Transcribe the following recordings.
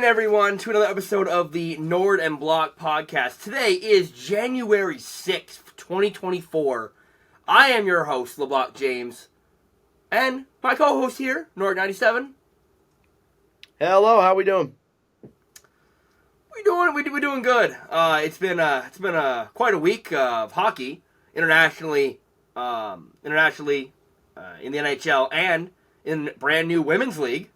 in, everyone, to another episode of the Nord and Block podcast. Today is January 6th, 2024. I am your host, Leblock James, and my co-host here, Nord97. Hello, how we doing? We're doing good. It's been quite a week of hockey internationally, in the NHL and in brand new women's league.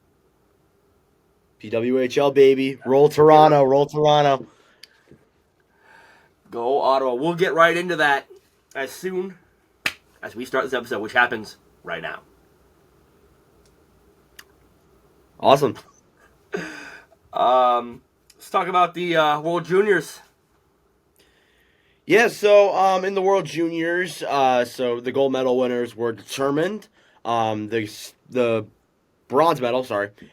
PWHL, baby. Roll Toronto, roll Toronto. Go Ottawa. We'll get right into that as soon as we start this episode, which happens right now. Awesome. Let's talk about the World Juniors. Yeah, so in the World Juniors, so the gold medal winners were determined. The bronze medal,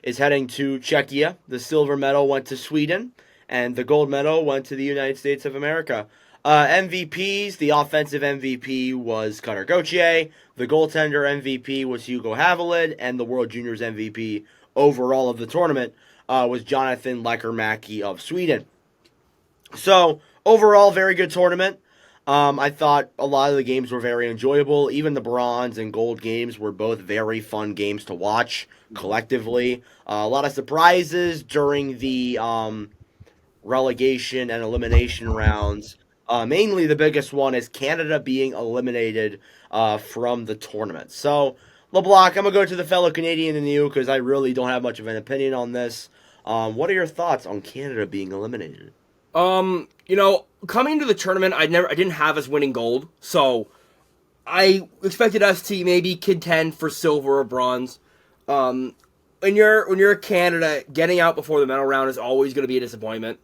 is heading to Czechia. The silver medal went to Sweden, and the gold medal went to the United States of America. MVPs, the offensive MVP was Cutter Gauthier, the goaltender MVP was Hugo Havelid, and the World Juniors MVP overall of the tournament was Jonathan Lekkerimäki of Sweden. So, overall, very good tournament. I thought a lot of the games were very enjoyable. Even the bronze and gold games were both very fun games to watch collectively. A lot of surprises during the relegation and elimination rounds. Mainly the biggest one is Canada being eliminated from the tournament. So, LeBlanc, I'm going to go to the fellow Canadian in you because I really don't have much of an opinion on this. What are your thoughts on Canada being eliminated? Coming into the tournament, I didn't have us winning gold, so I expected us to maybe contend for silver or bronze. When you're Canada, getting out before the medal round is always going to be a disappointment.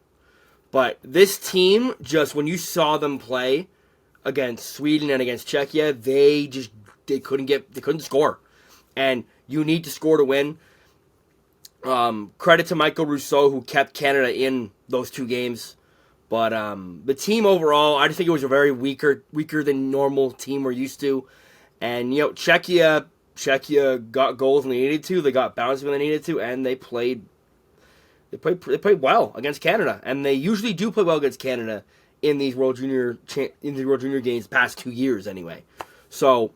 But this team, just when you saw them play against Sweden and against Czechia, they couldn't score, and you need to score to win. Credit to Michael Rousseau, who kept Canada in those two games. But the team overall, I just think it was a very weaker than normal team we're used to. And, Czechia got goals when they needed to. They got bounces when they needed to. And they played well against Canada. And they usually do play well against Canada in these World Junior games the past 2 years anyway. So,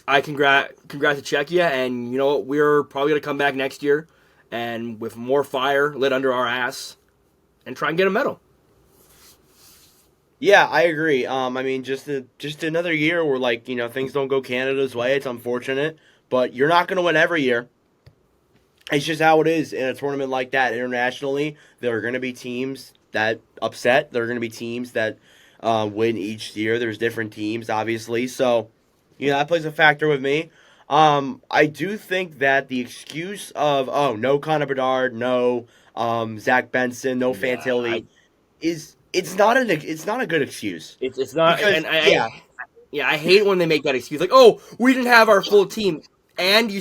I congrats to Czechia. And, you know what? We're probably going to come back next year. And with more fire lit under our ass. And try and get a medal. Yeah, I agree. Just another year where things don't go Canada's way. It's unfortunate, but you're not going to win every year. It's just how it is in a tournament like that. Internationally, there are going to be teams that upset. There are going to be teams that win each year. There's different teams, obviously. So, that plays a factor with me. I do think that the excuse of no Connor Bedard, no Zach Benson, no Fantilli It's not a good excuse. It's not. Because, I hate when they make that excuse. Like, we didn't have our full team, and we're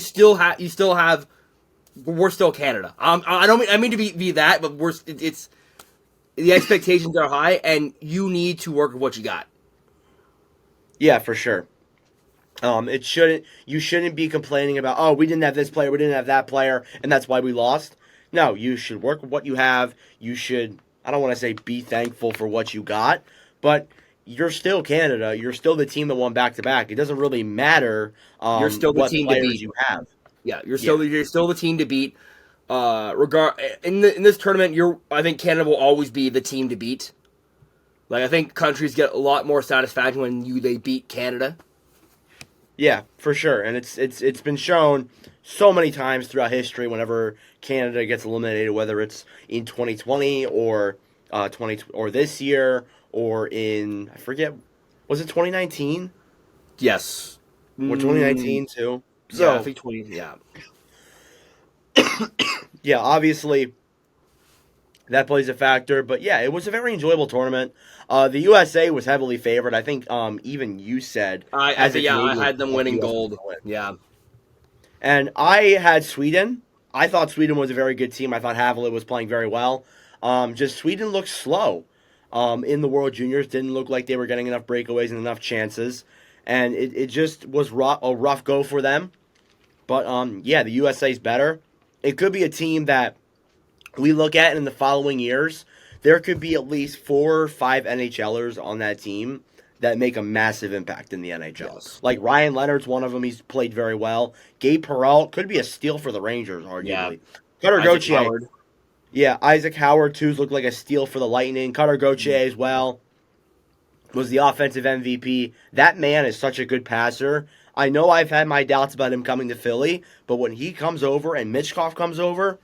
still Canada. I don't mean to be that, but it's the expectations are high, and you need to work with what you got. Yeah, for sure. You shouldn't be complaining about, we didn't have this player, we didn't have that player, and that's why we lost. No, you should work with what you have. You should, I don't want to say be thankful for what you got, but you're still Canada. You're still the team that won back-to-back. It doesn't really matter you're still the what team players to beat. You have. Yeah, you're still the team to beat. In this tournament, I think Canada will always be the team to beat. I think countries get a lot more satisfaction when they beat Canada. Yeah, for sure, and it's been shown so many times throughout history. Whenever Canada gets eliminated, whether it's in 2020 or this year or in I forget, was it 2019? Yes, or 2019 too. So yeah, I think 20. Yeah, yeah. Obviously, that plays a factor, but yeah, it was a very enjoyable tournament. The USA was heavily favored. I think even you said I had them winning gold. Yeah, and I had Sweden. I thought Sweden was a very good team. I thought Havelid was playing very well. Just Sweden looked slow in the World Juniors. Didn't look like they were getting enough breakaways and enough chances, and it just was a rough go for them. But the USA's better. It could be a team that we look at in the following years, there could be at least 4 or 5 NHLers on that team that make a massive impact in the NHL. Yes. Like Ryan Leonard's one of them. He's played very well. Gabe Perreault could be a steal for the Rangers, Yeah. arguably. Cutter Isaac Gauthier, Howard. yeah, Isaac Howard too looked like a steal for the Lightning. Cutter Gauthier as well was the offensive MVP. That man is such a good passer. I know I've had my doubts about him coming to Philly, but when he comes over and Mitchkov comes over,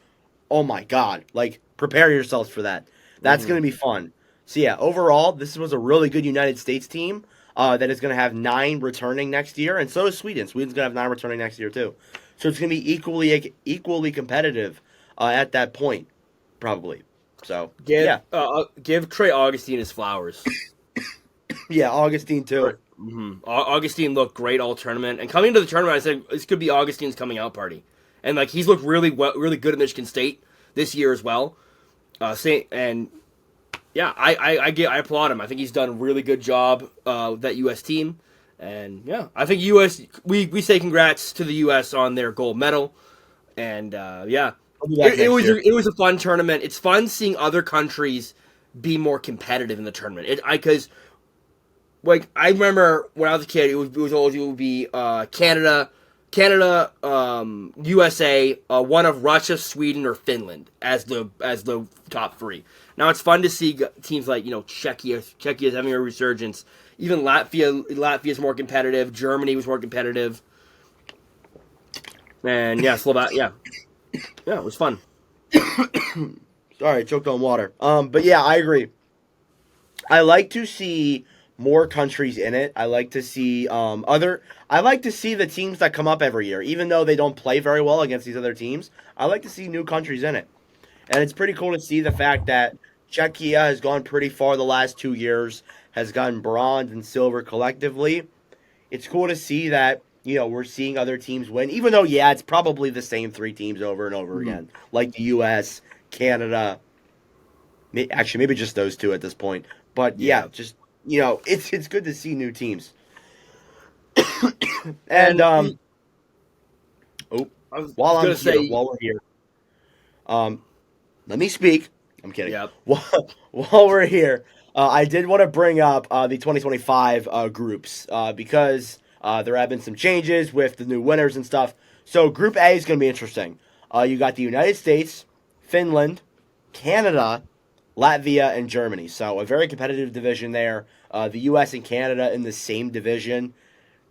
oh my God. Like, prepare yourselves for that. That's going to be fun. So, yeah, overall, this was a really good United States team that is going to have 9 returning next year, and so is Sweden. Sweden's going to have 9 returning next year, too. So, it's going to be equally competitive at that point, probably. So, Give Trey Augustine his flowers. yeah, Augustine, too. Augustine looked great all tournament, and coming into the tournament, I said this could be Augustine's coming out party, and like he's looked really good at Michigan State this year as well. I applaud him. I think he's done a really good job with that U.S. team, and yeah, I think U.S. We say congrats to the U.S. on their gold medal, and it was a fun tournament. It's fun seeing other countries be more competitive in the tournament. Because like I remember when I was a kid, it would be Canada, USA, one of Russia, Sweden, or Finland as the top 3. Now it's fun to see teams like Czechia. Czechia is having a resurgence. Even Latvia is more competitive. Germany was more competitive, and Slovakia. Yeah, it was fun. Sorry, choked on water. But yeah, I agree. I like to see more countries in it. I like to see I like to see the teams that come up every year, even though they don't play very well against these other teams. I like to see new countries in it. And it's pretty cool to see the fact that Czechia has gone pretty far the last 2 years, has gotten bronze and silver collectively. It's cool to see that, we're seeing other teams win, even though, yeah, it's probably the same 3 teams over and over again, like the U.S., Canada, actually maybe just those 2 at this point. But yeah, just it's good to see new teams. And while we're here, let me speak. I'm kidding. Yep. While we're here, I did want to bring up the 2025 groups because there have been some changes with the new winners and stuff. So Group A is going to be interesting. You got the United States, Finland, Canada, Latvia, and Germany. So a very competitive division there. The U.S. and Canada in the same division.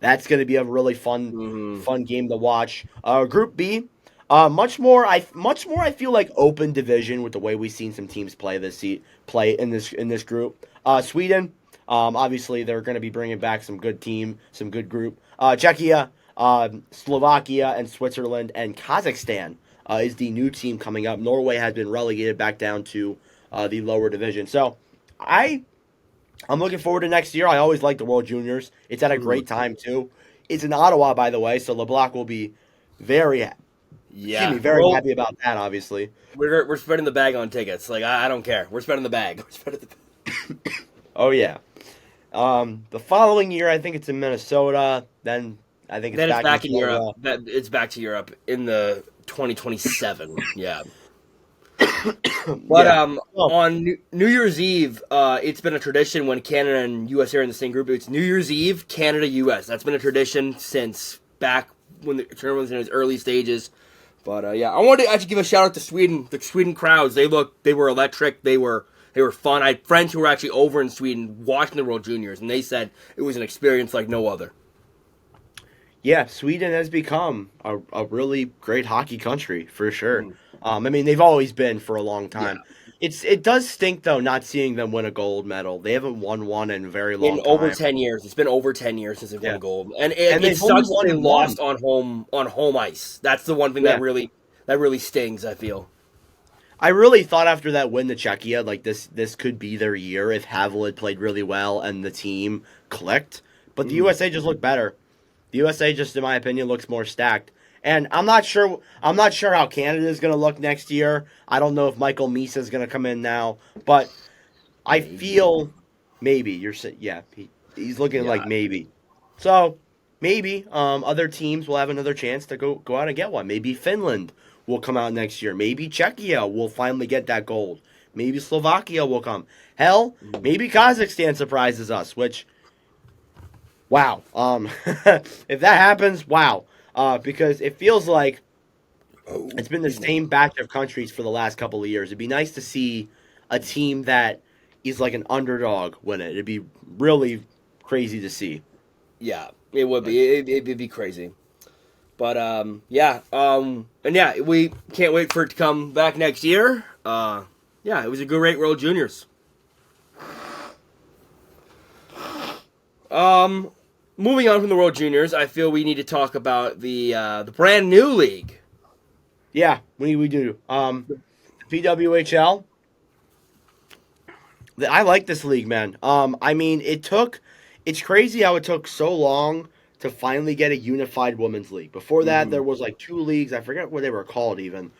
That's going to be a really fun game to watch. Group B, much more. I feel like open division with the way we've seen some teams play in this group. Sweden, obviously they're going to be bringing back some good group. Czechia, Slovakia, and Switzerland, and Kazakhstan is the new team coming up. Norway has been relegated back down to the lower division. So I'm looking forward to next year. I always like the World Juniors. It's at a great time too. It's in Ottawa, by the way, so Leblock will be very happy about that. Obviously, we're spreading the bag on tickets. Like I don't care. We're spreading the bag. Oh yeah. The following year, I think it's in Minnesota. Then I think it's back in Europe. It's back to Europe in the 2027. Yeah. But on New Year's Eve, it's been a tradition when Canada and US are in the same group. It's New Year's Eve, Canada, US. That's been a tradition since back when the tournament was in its early stages. But I wanted to actually give a shout out to Sweden. The Sweden crowds, they were electric. They were fun. I had friends who were actually over in Sweden watching the World Juniors, and they said it was an experience like no other. Yeah, Sweden has become a really great hockey country for sure. I mean, they've always been for a long time. Yeah. It does stink though not seeing them win a gold medal. They haven't won one in a very long time. Over 10 years. It's been over 10 years since they've won gold, and it sucks that they lost on home ice. That's the one thing that really stings. I feel. I really thought after that win to Czechia, like this could be their year if Havel had played really well and the team clicked. But the USA just looked better. The USA just, in my opinion, looks more stacked. And I'm not sure how Canada is going to look next year. I don't know if Michael Misa is going to come in now, but I feel maybe he's looking like maybe. So maybe other teams will have another chance to go out and get one. Maybe Finland will come out next year. Maybe Czechia will finally get that gold. Maybe Slovakia will come. Hell, maybe Kazakhstan surprises us, which, wow. If that happens, wow. Because it feels like it's been the same batch of countries for the last couple of years. It'd be nice to see a team that is like an underdog win it. It'd be really crazy to see. Yeah, it would be. It'd be crazy. But and yeah, we can't wait for it to come back next year. Yeah, it was a great World Juniors. Moving on from the World Juniors, I feel we need to talk about the brand new league. Yeah, we do. PWHL. I like this league, man. I mean, it's crazy how it took so long to finally get a unified women's league. Before that, there was like two leagues. I forget what they were called even,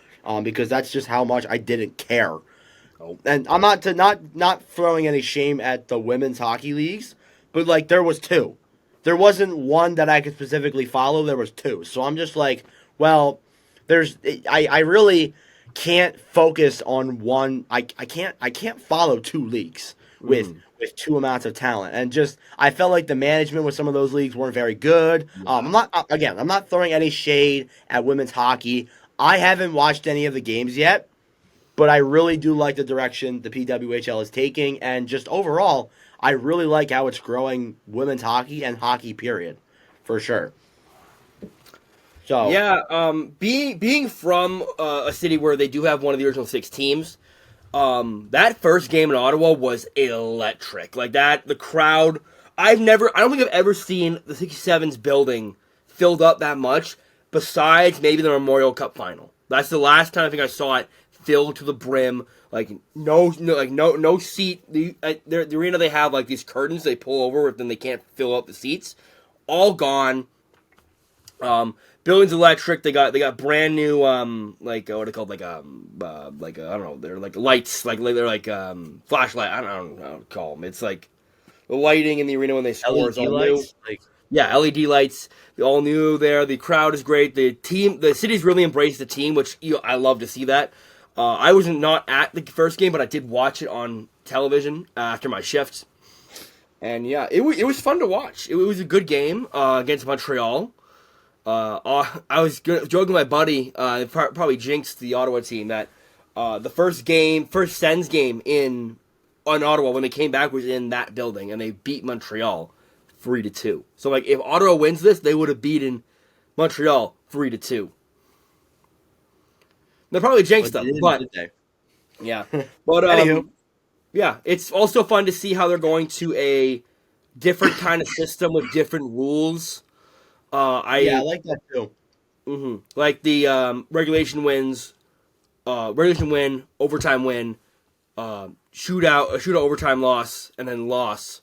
because that's just how much I didn't care. Oh. And I'm not throwing any shame at the women's hockey leagues, but like there was two. There wasn't one that I could specifically follow. There was two. So I'm just like, well, I really can't focus on one. I can't follow two leagues with two amounts of talent, and just I felt like the management with some of those leagues weren't very good. I'm not throwing any shade at women's hockey. I haven't watched any of the games yet, but I really do like the direction the PWHL is taking, and just overall, I really like how it's growing women's hockey and hockey period, for sure. So Yeah, being from a city where they do have one of the original six teams, that first game in Ottawa was electric. Like that, the crowd. I don't think I've ever seen the 67's building filled up that much. Besides maybe the Memorial Cup final. That's the last time I think I saw it filled to the brim. Like no seat. The arena they have like these curtains they pull over, then they can't fill up the seats. All gone. Building's electric. They got brand new what are they called I don't know. They're like lights they're like flashlight. I don't know how to call them. It's like the lighting in the arena when they score is LED all new. lights, like Yeah, LED lights. They all new there. The crowd is great. The city's really embraced the team, which I love to see that. I was not at the first game, but I did watch it on television after my shift. And yeah, it was fun to watch. It was a good game against Montreal. I was joking with my buddy, probably jinxed the Ottawa team, that the first Sens game on Ottawa when they came back was in that building, and they beat Montreal 3-2. So like, if Ottawa wins this, they would have beaten Montreal 3-2. They probably jinxed them, but yeah. But Anywho. yeah, it's also fun to see how they're going to a different kind of system with different rules. I like that too. Like the regulation wins, regulation win, overtime win, shootout overtime loss, and then loss.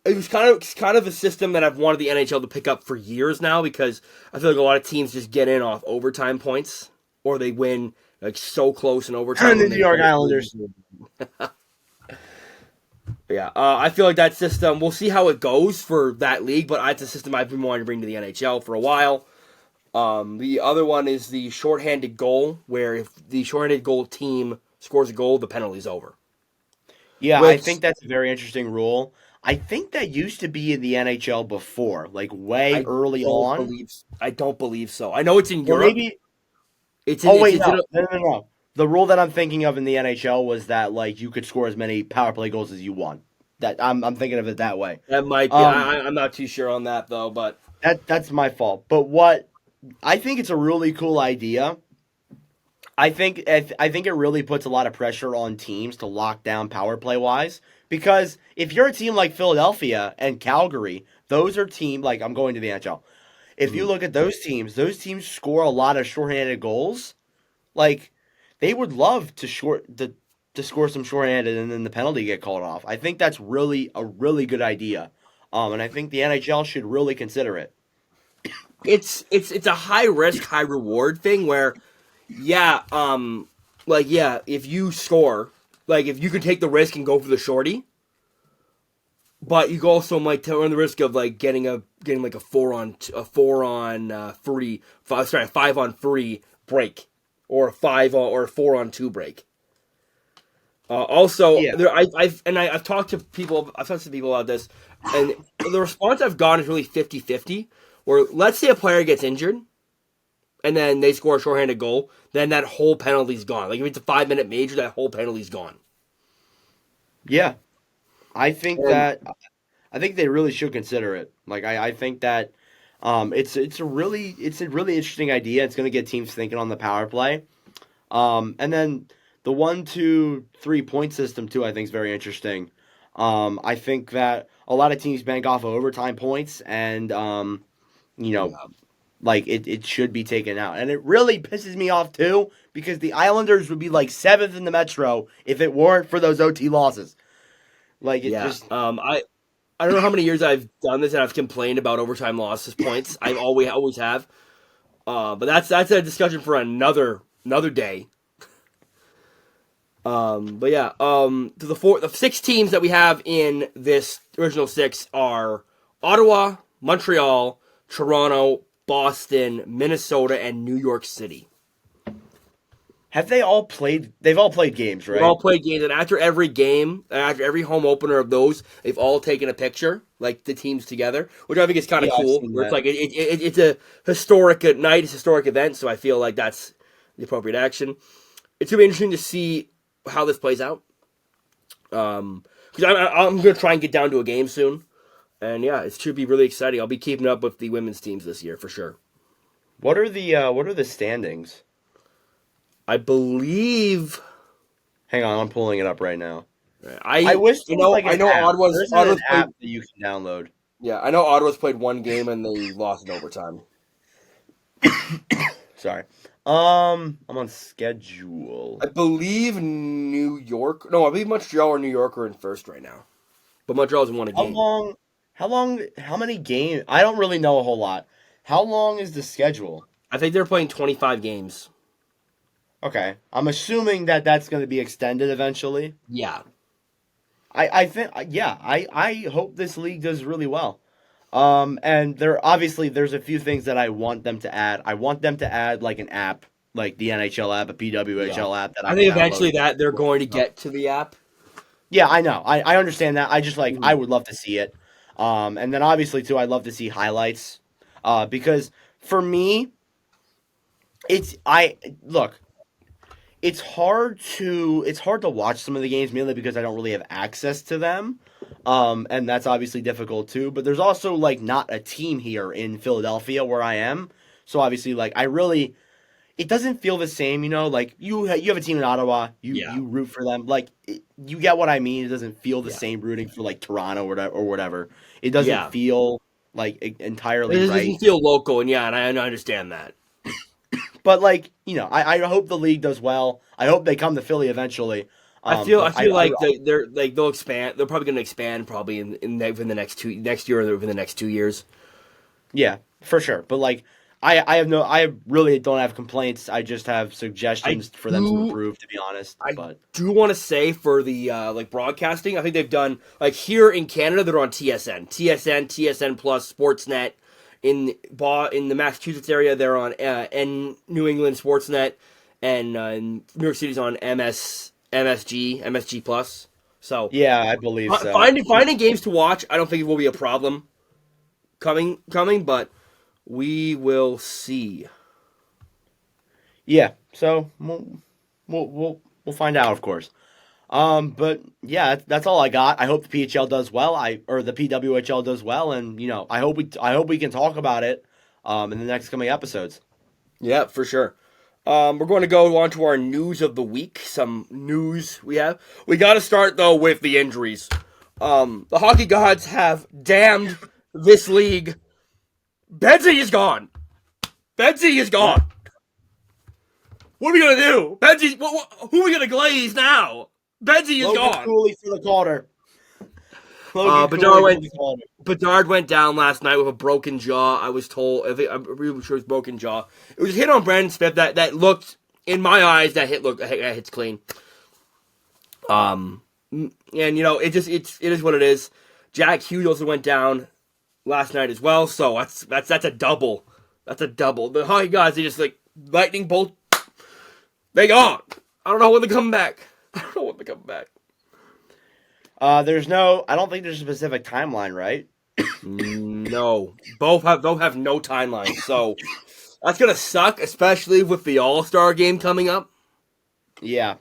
It was kind of a system that I've wanted the NHL to pick up for years now, because I feel like a lot of teams just get in off overtime points, or they win like so close in overtime. And the New York Islanders. Yeah, I feel like that system, we'll see how it goes for that league, but it's a system I've been wanting to bring to the NHL for a while. The other one is the shorthanded goal, where if the shorthanded goal team scores a goal, the penalty's over. Yeah, I think that's a very interesting rule. I think that used to be in the NHL before, like way early on. I don't believe so. I know it's in Or Europe. maybe. It's Oh wait, no. The rule that I'm thinking of in the NHL was that like you could score as many power play goals as you want. That I'm thinking of it that way. That might be. I'm not too sure on that though, but that's my fault. But what I think it's a really cool idea. I think it really puts a lot of pressure on teams to lock down power play wise, because if you're a team like Philadelphia and Calgary, those are teams like, I'm going to the NHL. If you look at those teams score a lot of shorthanded goals. Like, they would love to score some shorthanded and then the penalty get called off. I think that's really a really good idea. And I think the NHL should really consider it. it's a high risk, high reward thing where, if you score, like if you can take the risk and go for the shorty, but you also might run the risk of like getting like a 5 on 3 break. or a 5 or a 4-on-2 break. Also, Yeah. I've talked to people. I've talked to people about this, and the response I've gotten is really 50-50. Where let's say a player gets injured, and then they score a shorthanded goal, then that whole penalty's gone. Like if it's a 5-minute major, that whole penalty's gone. Yeah. I think And that I think they really should consider it. Like I think that it's a really interesting idea. It's going to get teams thinking on the power play. And then the 1, 2, 3 point system too, I think is very interesting. I think that a lot of teams bank off of overtime points, and you know, yeah, like it should be taken out. And it really pisses me off too because the Islanders would be like 7th in the Metro if it weren't for those OT losses. Like it yeah. just I don't know how many years I've done this and I've complained about overtime losses points. I always have. But that's a discussion for another day. But yeah, the 6 teams that we have in this original 6 are Ottawa, Montreal, Toronto, Boston, Minnesota, and New York City. have they all played? They've all played games, They've right? all played games, and after every game, after every home opener of those, they've all taken a picture, like the teams together, which I think is kind of Yeah, I've cool. seen Where it's that. like it's a historic night, it's a historic event, so I feel like that's the appropriate action. It's gonna be interesting to see how this plays out. Because I'm gonna try and get down to a game soon, and yeah, it should be really exciting. I'll be keeping up with the women's teams this year for sure. What are the standings? I believe Hang on, I'm pulling it up right now. I I wish there was like I an know app. There isn't an Ottawa's played. app that you can download. Yeah, I know Ottawa's played one game and they lost in overtime. Sorry. I'm on schedule. I believe New York. No, I believe Montreal or New York are in first right now. But Montreal's won a How game. long? How many games? I don't really know a whole lot. How long is the schedule? I think they're playing 25 games. Okay, I'm assuming that that's going to be extended eventually. Yeah. I think yeah. I hope this league does really well. And there's a few things that I want them to add. I want them to add like an app, like the NHL app, a Yeah. PWHL app that I I can think download. eventually that they're going to get to the app. Yeah, I know. I understand that. I just like I Mhm. would love to see it. And then obviously too, I'd love to see highlights. Because for me, it's I look. It's hard to watch some of the games mainly because I don't really have access to them. And that's obviously difficult too. But there's also like not a team here in Philadelphia where I am. So obviously, like it doesn't feel the same, like you have a team in Ottawa, Yeah. you root for them, like you get what I mean. It doesn't feel the Yeah. same rooting for like Toronto or whatever. It doesn't Yeah. feel like It entirely doesn't right. feel local, and yeah, and I understand that. But like I hope the league does well. I hope they come to Philly eventually. I But feel like they'll expand. They're probably going to expand probably within the next year or within the next 2 years. yeah, for sure. But like I really don't have complaints. I just have I suggestions for them to do improve. To be honest, I but do want to say for the like broadcasting, I think they've done like here in Canada they're on TSN Plus, Sportsnet. In the Massachusetts area they're on New England Sportsnet, and in New York City's on MSG Plus. So yeah, I believe so. finding games to watch, I don't think it will be a problem coming, but we will see. Yeah, so we'll find out, of course. But yeah, that's all I got. I hope the PHL does well. Or the PWHL does well, and I hope we can talk about it in the next coming episodes. Yeah, for sure. We're going to go on to our news of the week. Some news we have. We got to start though with the injuries. The hockey gods have damned this league. Betsy is gone. Betsy is Yeah, gone. What are we gonna do? Betsy, who are we gonna glaze now? Betsy is Logan gone. Cooley for the Calder. Logan Bedard Cooley for went. the Calder. Bedard went down last night with a broken jaw. I was told. I'm really sure it was broken jaw. It was a hit on Brandon Smith that looked, in my eyes, that hit's clean. And it is what it is. Jack Hughes also went down last night as well. So that's a double. That's a double. The hockey guys, they just like lightning bolt. They gone. I don't know when they come back. I don't know when they come back. I don't think there's a specific timeline, right? No, both have no timeline, so that's gonna suck, especially with the All Star game coming up. Yeah.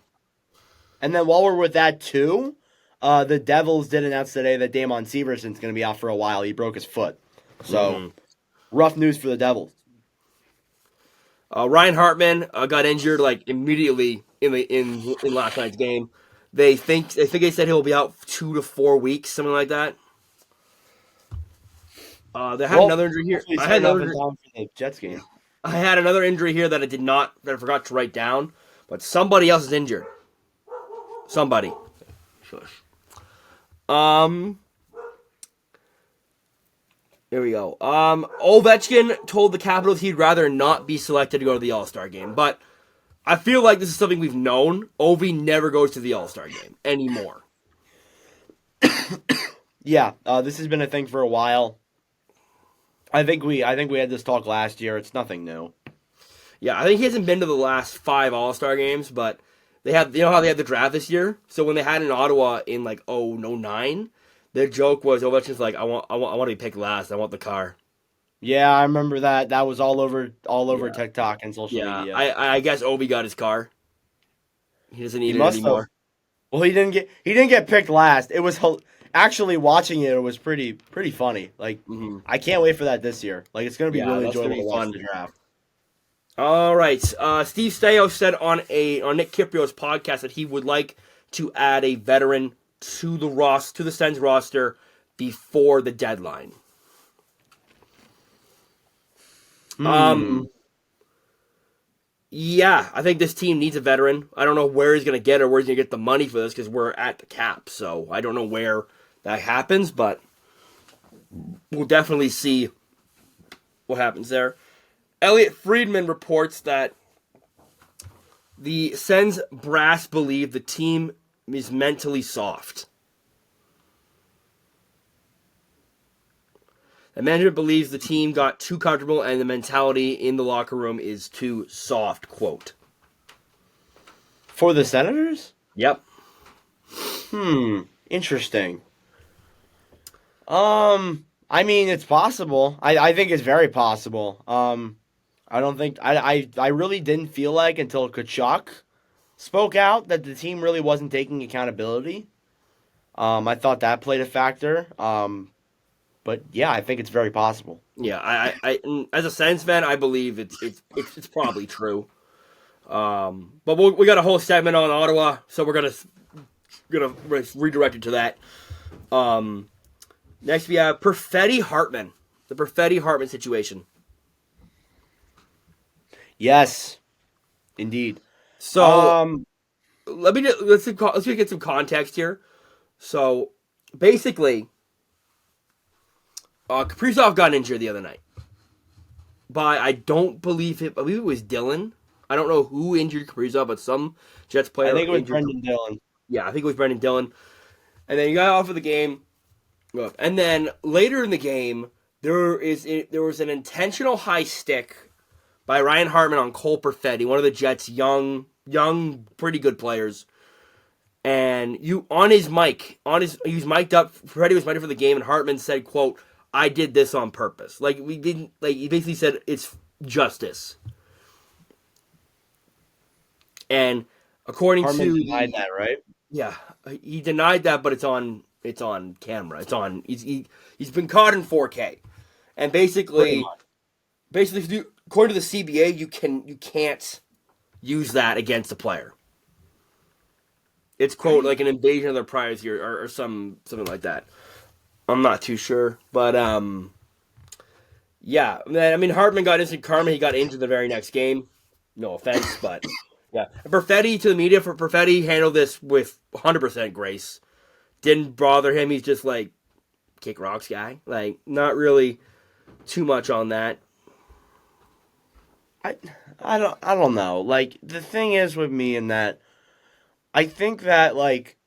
And then while we're with that too, the Devils did announce today that Damon Severson's going to be out for a while. He broke his foot, so rough news for the Devils. Ryan Hartman got injured like immediately in last night's game. They said he'll be out 2 to 4 weeks, something like that. They had another injury here. I had another for the Jets game. I had another injury here that I forgot to write down, but somebody else is injured. Somebody. Shush. Here we go. Ovechkin told the Capitals he'd rather not be selected to go to the All-Star game, but I feel like this is something we've known. Ovi never goes to the All-Star game anymore. Yeah, this has been a thing for a while. I think we had this talk last year. It's nothing new. Yeah, I think he hasn't been to the last 5 All-Star games, but they have, you know how they had the draft this year? So when they had in Ottawa in like 09, their joke was Ovechkin's like, I want to be picked last. I want the car. Yeah, I remember that. That was all over TikTok and social media. I guess Ovi got his car. He doesn't need it anymore. Have. Well, he didn't get picked last. It was actually watching it. It was pretty funny. Like I can't wait for that this year. Like it's gonna be really enjoyable to watch the draft. All right, Steve Staios said on Nick Kiprio's podcast that he would like to add a veteran to the Sens roster before the deadline. Yeah, I think this team needs a veteran. I don't know where he's going to get or where he's going to get the money for this because we're at the cap. So I don't know where that happens, but we'll definitely see what happens there. Elliot Friedman reports that the Sens brass believe the team is mentally soft. The management believes the team got too comfortable and the mentality in the locker room is too soft, quote. For the Senators? Yep. Interesting. I mean, it's possible. I think it's very possible. I don't think I really didn't feel like until Kachuk spoke out that the team really wasn't taking accountability. I thought that played a factor. But yeah, I think it's very possible. Yeah, I as a Sens fan, I believe it's probably true. But we got a whole segment on Ottawa, so we're gonna redirect it to that. Next we have Perfetti Hartman, the Perfetti Hartman situation. Yes, indeed. So let's get some context here. So basically, Kaprizov got injured the other night. I believe it was Dylan. I don't know who injured Kaprizov, but some Jets player. I think it was Brendan Dillon. Yeah, I think it was Brendan Dillon. And then he got off of the game. And then later in the game, there was an intentional high stick by Ryan Hartman on Cole Perfetti, one of the Jets' young, pretty good players. And he was mic'd up. Perfetti was mic'd up for the game, and Hartman said, "quote I did this on purpose." Like we didn't. Like he basically said, it's justice. And according Hartman to denied that, right? Yeah, he denied that, but it's on camera. He's been caught in 4K, and basically, according to the CBA, you can't use that against a player. It's quote like an invasion of their privacy or something like that. I'm not too sure, but yeah. I mean, Hartman got instant karma. He got injured the very next game. No offense, but yeah. Perfetti to the media for Perfetti handled this with 100% grace. Didn't bother him. He's just like kick rocks guy. Like not really too much on that. I don't know. Like the thing is with me in that I think that like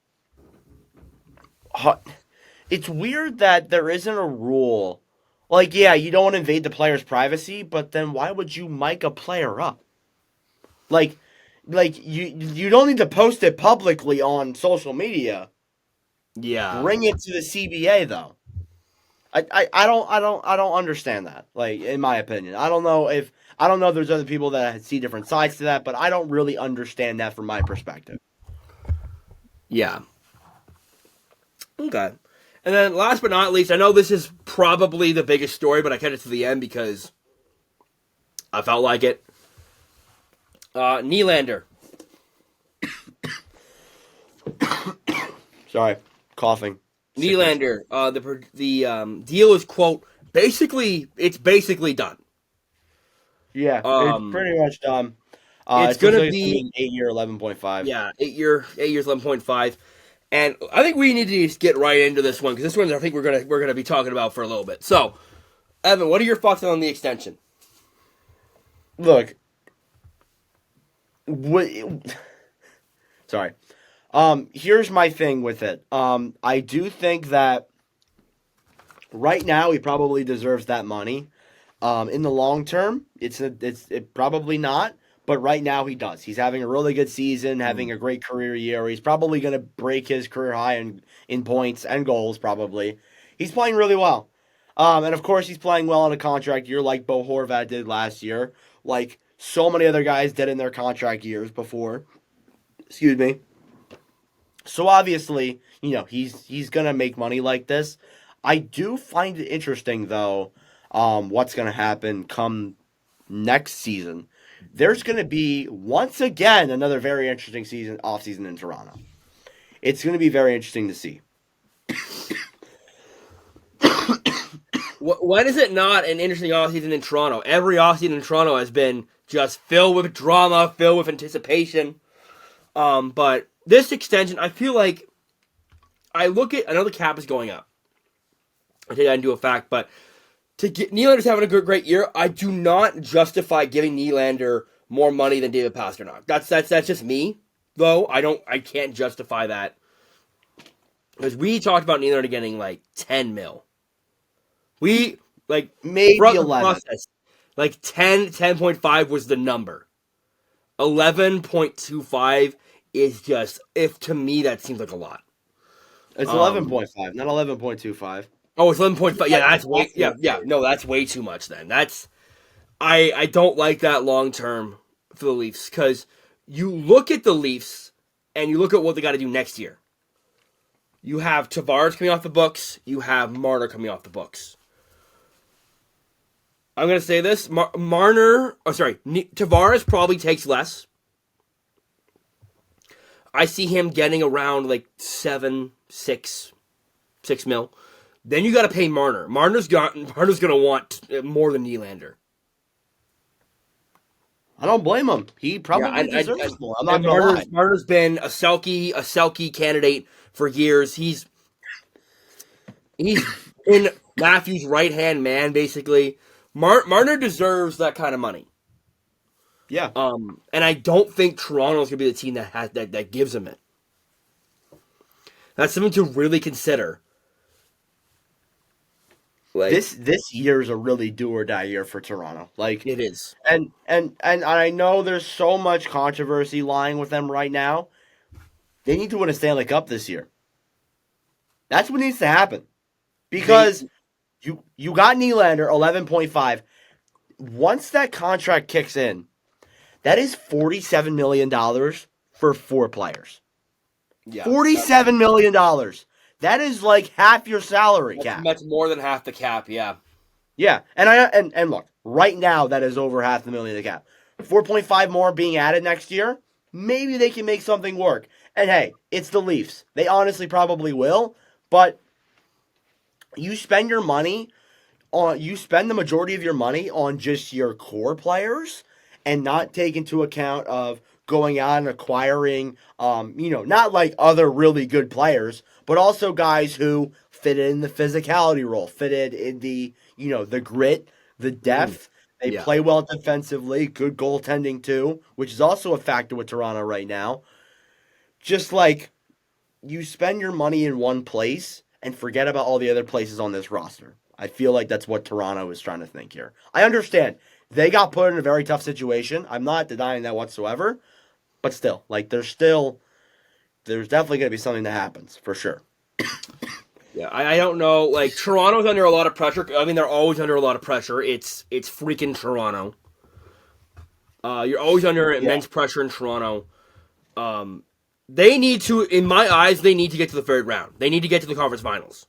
it's weird that there isn't a rule. Like yeah, you don't want to invade the player's privacy, but then why would you mic a player up? Like like you don't need to post it publicly on social media. Yeah. Bring it to the CBA though. I don't understand that. Like in my opinion, I don't know if there's other people that see different sides to that, but I don't really understand that from my perspective. Yeah. Okay. And then last but not least, I know this is probably the biggest story, but I kept it to the end because I felt like it. Nylander. Sorry, coughing. Sickness. Nylander. The deal is quote it's basically done. Yeah, it's Um, pretty much done. it's It looks gonna like it's gonna be be an 8-year, 11.5. yeah 8 years 11.5, and I think we need to just get right into this one because this one I think we're gonna be talking about for a little bit. So, Evan, what are your thoughts on the extension? Look, what, sorry. Here's my thing with it. I do think that right now he probably deserves that money. In the long term, it probably not. But right now he does. He's having a really good season, having a great career year. He's probably going to break his career high in points and goals. Probably, he's playing really well. And of course, he's playing well on a contract year, like Bo Horvat did last year, like so many other guys did in their contract years before. Excuse me. So obviously, he's gonna make money like this. I do find it interesting though, what's gonna happen come next season. There's gonna be once again another very interesting off season in Toronto. It's gonna be very interesting to see. When is it not an interesting offseason in Toronto? Every offseason in Toronto has been just filled with drama, filled with anticipation. But this extension, I feel like I know the cap is going up. I take that into a fact, but to get Nylander's having a great year, I do not justify giving Nylander more money than David Pastrnak. That's just me, though. I can't justify that because we talked about Nylander getting like 10 mil. We like Maybe throughout the 11. process, like 10.5 was the number. 11.25 is just if to me that seems like a lot. It's Um, 11.5, not 11.25. oh, it's 11.5. Yeah, that's way. Yeah, Exactly. yeah. No, that's way too much. Then I don't like that long term for the Leafs because you look at the Leafs and you look at what they got to do next year. You have Tavares coming off the books. You have Marner coming off the books. I'm gonna say this: Tavares probably takes less. I see him getting around like 6 mil. Then you got to pay Marner. Marner's gonna want more than Nylander. I don't blame him. He Yeah, probably deserves more. I'm not and gonna lie. Marner's been a Selke candidate for years. He's been Matthews' right hand man basically. Marner deserves that kind of money. Yeah. And I don't think Toronto's gonna be the team that gives him it. That's something to really consider. Like This year is a really do or die year for Toronto. Like, it is. and I know there's so much controversy lying with them right now. They need to win a Stanley Cup this year. That's what needs to happen. Because you got Nylander 11.5. Once that contract kicks in, that is $47 million for 4 players. Yeah, $47 million. That is like half your salary cap. That's more than half the cap. Yeah, Yeah, and look, right now that is over half the million of the cap. 4.5 more being added next year. Maybe they can make something work. And hey, it's the Leafs. They honestly probably will, but you spend the majority of your money on just your core players and not take into account of going out and acquiring not like other really good players, but also guys who fitted in the physicality role, fitted in the grit, the depth. They yeah. play well defensively, good goaltending too, which is also a factor with Toronto right now. Just like you spend your money in one place and forget about all the other places on this roster. I feel like that's what Toronto is trying to think here. I understand they got put in a very tough situation. I'm not denying that whatsoever. But still, like there's definitely going to be something that happens for sure. Yeah, I don't know. Like Toronto's under a lot of pressure. I mean, they're always under a lot of pressure. It's freaking Toronto. You're always under Yeah. immense pressure in Toronto. They need to, in my eyes, they need to get to the third round. They need to get to the conference finals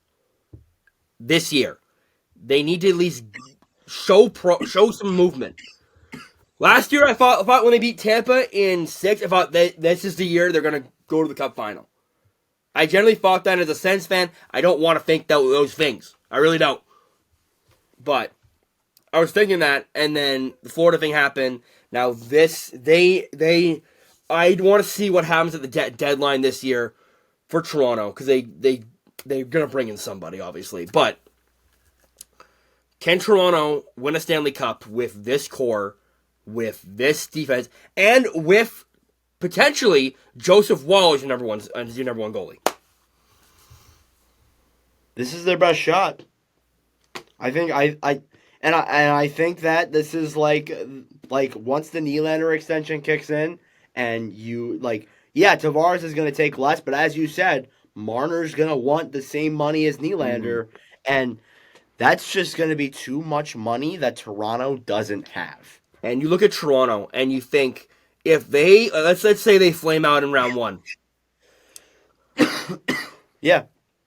this year. They need to at least show some movement. Last year, I thought when they beat Tampa in 6, I thought this is the year they're going to go to the Cup final. I generally thought that as a Sens fan. I don't want to think those things. I really don't. But I was thinking that, and then the Florida thing happened. Now I want to see what happens at the deadline this year for Toronto because they're gonna bring in somebody, obviously. But can Toronto win a Stanley Cup with this core, with this defense, and with potentially Joseph Woll as your number one goalie? This is their best shot. I think I think that this is like once the Nylander extension kicks in and you Tavares is going to take less, but as you said, Marner's going to want the same money as Nylander, and that's just going to be too much money that Toronto doesn't have. And you look at Toronto and you think if they let's say they flame out in round 1. Yeah.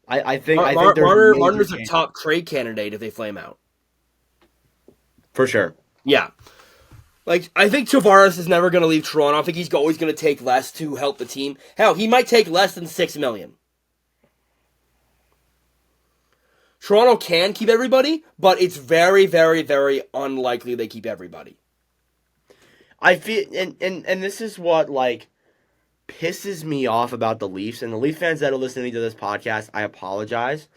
I think Marner's a top trade candidate if they flame out. For sure. Yeah. Like, I think Tavares is never going to leave Toronto. I think he's always going to take less to help the team. Hell, he might take less than $6 million. Toronto can keep everybody, but it's very, very, very unlikely they keep everybody. I feel, and this is what, like, pisses me off about the Leafs, and the Leaf fans that are listening to this podcast, I apologize,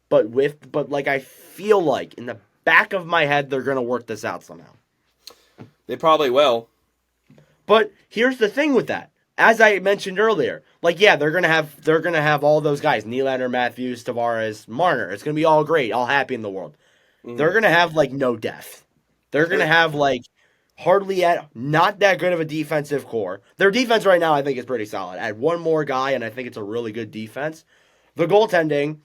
but I feel like in the back of my head they're gonna work this out somehow. They probably will. But here's the thing with that. As I mentioned earlier, they're gonna have all those guys, Nylander, Matthews, Tavares, Marner. It's gonna be all great, all happy in the world. They're gonna have no depth. They're gonna have hardly not that good of a defensive core. Their defense right now, I think, is pretty solid. Add one more guy, and I think it's a really good defense. The goaltending,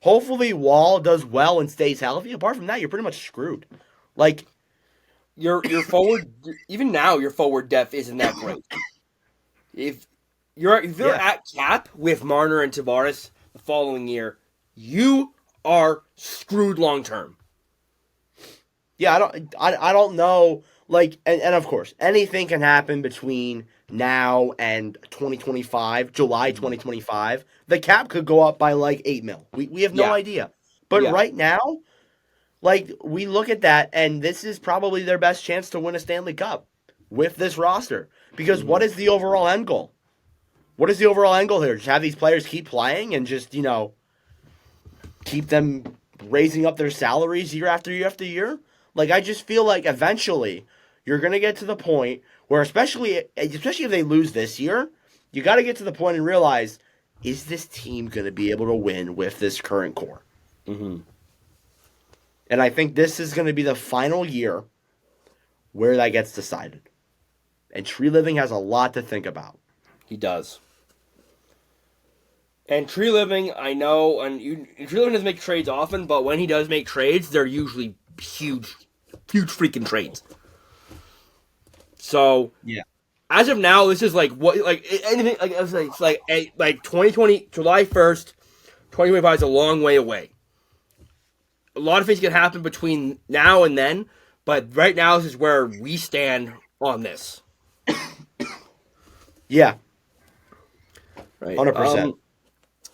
hopefully Wall does well and stays healthy. Apart from that, you're pretty much screwed. Your forward, even now, your forward depth isn't that great. If you're at cap with Marner and Tavares the following year, you are screwed long term. Yeah, I don't know. And of course, anything can happen between now and 2025, July 2025. The cap could go up by $8 million. We have no idea. But right now, we look at that, and this is probably their best chance to win a Stanley Cup with this roster. Because what is the overall end goal? What is the overall end goal here? Just have these players keep playing and just, keep them raising up their salaries year after year after year? I just feel like eventually you're going to get to the point where, especially if they lose this year, you got to get to the point and realize, is this team going to be able to win with this current core? Mm-hmm. And I think this is going to be the final year where that gets decided. And Treliving has a lot to think about. He does. And Treliving, I know, Treliving doesn't make trades often, but when he does make trades, they're usually huge freaking trades. So as of now, this is anything it's 2020 July 1st, 2025 is a long way away. A lot of things can happen between now and then, but right now this is where we stand on this. Yeah. Right. 100%.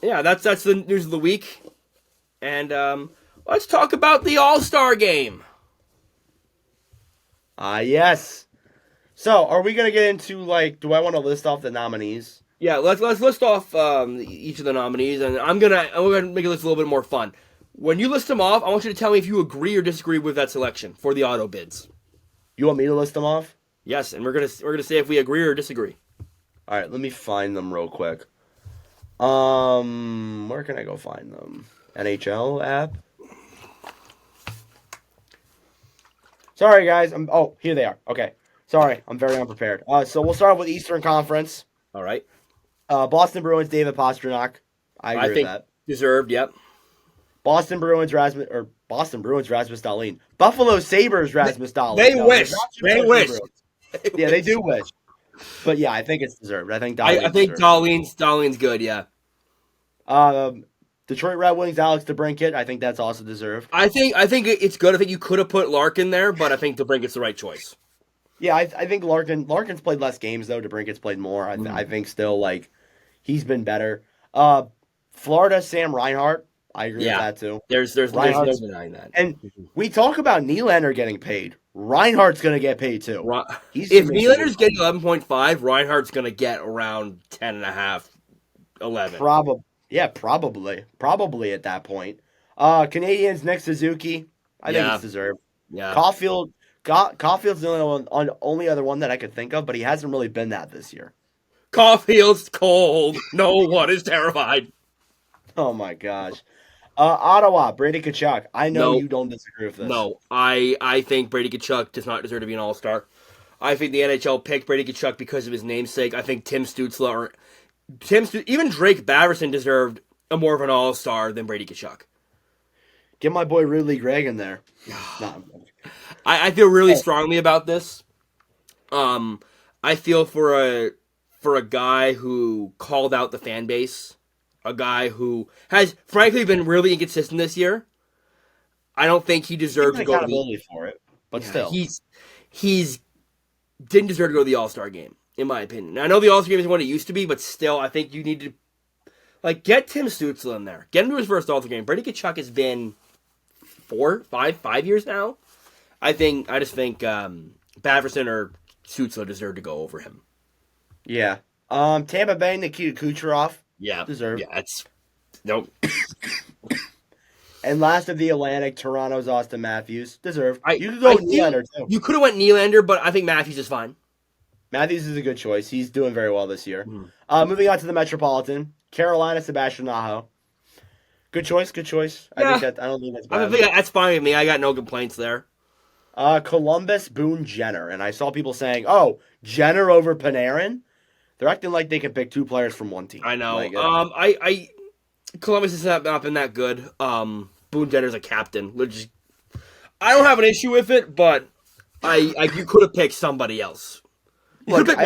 That's the news of the week. And let's talk about the All-Star game. Yes. So, are we going to get into, do I want to list off the nominees? Yeah, let's list off each of the nominees, and we're gonna make this a little bit more fun. When you list them off, I want you to tell me if you agree or disagree with that selection for the auto bids. You want me to list them off? Yes, and we're gonna say if we agree or disagree. All right, let me find them real quick. Where can I go find them? NHL app? Sorry, guys. Here they are. Okay. Sorry, I'm very unprepared. So we'll start with Eastern Conference. All right. Boston Bruins, David Pastrnak. I agree I with think that. deserved. Yep. Boston Bruins, Rasmus Dahlin. Buffalo Sabres, Rasmus Dahlin. They No, there's wish. not too They much for the wish. Bruins. They Yeah, they wish. do wish. But yeah, I think it's deserved. I think I Dahlin think deserves it. Darlene's good. Yeah. Detroit Red Wings, Alex DeBrincat. I think that's also deserved. I think it's good. I think you could have put Larkin there, but I think DeBrincat's the right choice. Yeah, I think Larkin's played less games though. DeBrincat's played more. I think still like he's been better. Florida, Sam Reinhart. I agree with Yeah. that too. There's no Reinhardt's denying that. and we talk about Nylander getting paid. Reinhardt's gonna get paid too. He's If gonna make some good Nylander's getting 11.5, Reinhardt's going to get around 10 and a half, 11. Probably at that point. Canadians, Nick Suzuki. I think Yeah. it's deserved. Yeah. Caulfield's the only other one that I could think of, but he hasn't really been that this year. Caulfield's cold. No one is terrified. Oh my gosh. Ottawa, Brady Tkachuk. I know No. you don't disagree with this. No, I think Brady Tkachuk does not deserve to be an All-Star. I think the NHL picked Brady Tkachuk because of his namesake. I think even Drake Batherson deserved more of an All-Star than Brady Tkachuk. Get my boy Ridley Gregg in there. No. I feel really strongly about this. I feel for a guy who called out the fan base, a guy who has frankly been really inconsistent this year. I don't think he deserved to go to accountability for it, but still, he's didn't deserve to go to the All-Star game, in my opinion. I know the All-Star game isn't what it used to be, but still, I think you need to get Tim Stützle in there, get him to his first All-Star game. Brady Tkachuk has been 5 years now. I just think Batherson or Stützle deserve to go over him. Yeah. Tampa Bay, Nikita Kucherov. Yeah, deserved. Yeah, it's nope. And last of the Atlantic, Toronto's Austin Matthews. Deserved. You could go Nylander, too. You could have went Nylander, but I think Matthews is fine. Matthews is a good choice. He's doing very well this year. Moving on to the Metropolitan. Carolina, Sebastian Aho. Good choice. Yeah. I don't think that's bad. I think that's fine with me. I got no complaints there. Columbus, Boone Jenner. And I saw people saying, oh, Jenner over Panarin? They're acting like they can pick two players from one team. I know. Columbus has not been that good. Boone Jenner's a captain. I don't have an issue with it, but you could have picked somebody else. Look, I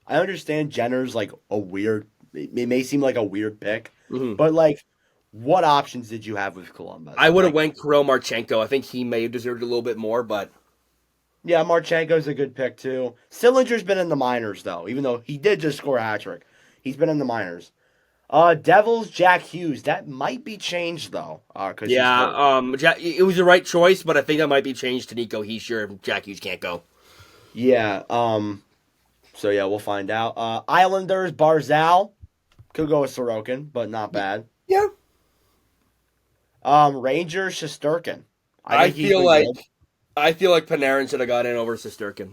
understand Jenner's a weird. It may seem like a weird pick, but what options did you have with Columbus? I would have went Kirill Marchenko. I think he may have deserved a little bit more, but yeah, Marchenko's a good pick too. Sillinger's been in the minors though, even though he did just score a hat trick. He's been in the minors. Devils, Jack Hughes. That might be changed though. It was the right choice, but I think that might be changed to Nico Hischier if Jack Hughes can't go. Yeah. So yeah, we'll find out. Islanders, Barzal. Could go with Sorokin, but not bad. Yeah. Rangers, Shesterkin. I feel like Panarin should have got in over Shesterkin.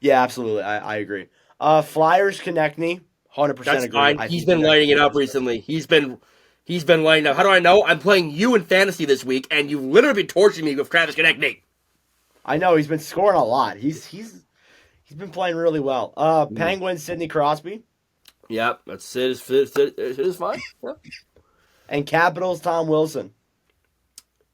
Yeah, absolutely. I agree. Flyers, Konechny. 100% That's agree. fine. He's been lighting it up recently. He's been lighting up. How do I know? I'm playing you in fantasy this week, and you've literally been torturing me with Travis Konechny. I know he's been scoring a lot. He's been playing really well. Penguins, Sidney Crosby. Yep, that's it. It is fine. Yep. And Capitals, Tom Wilson.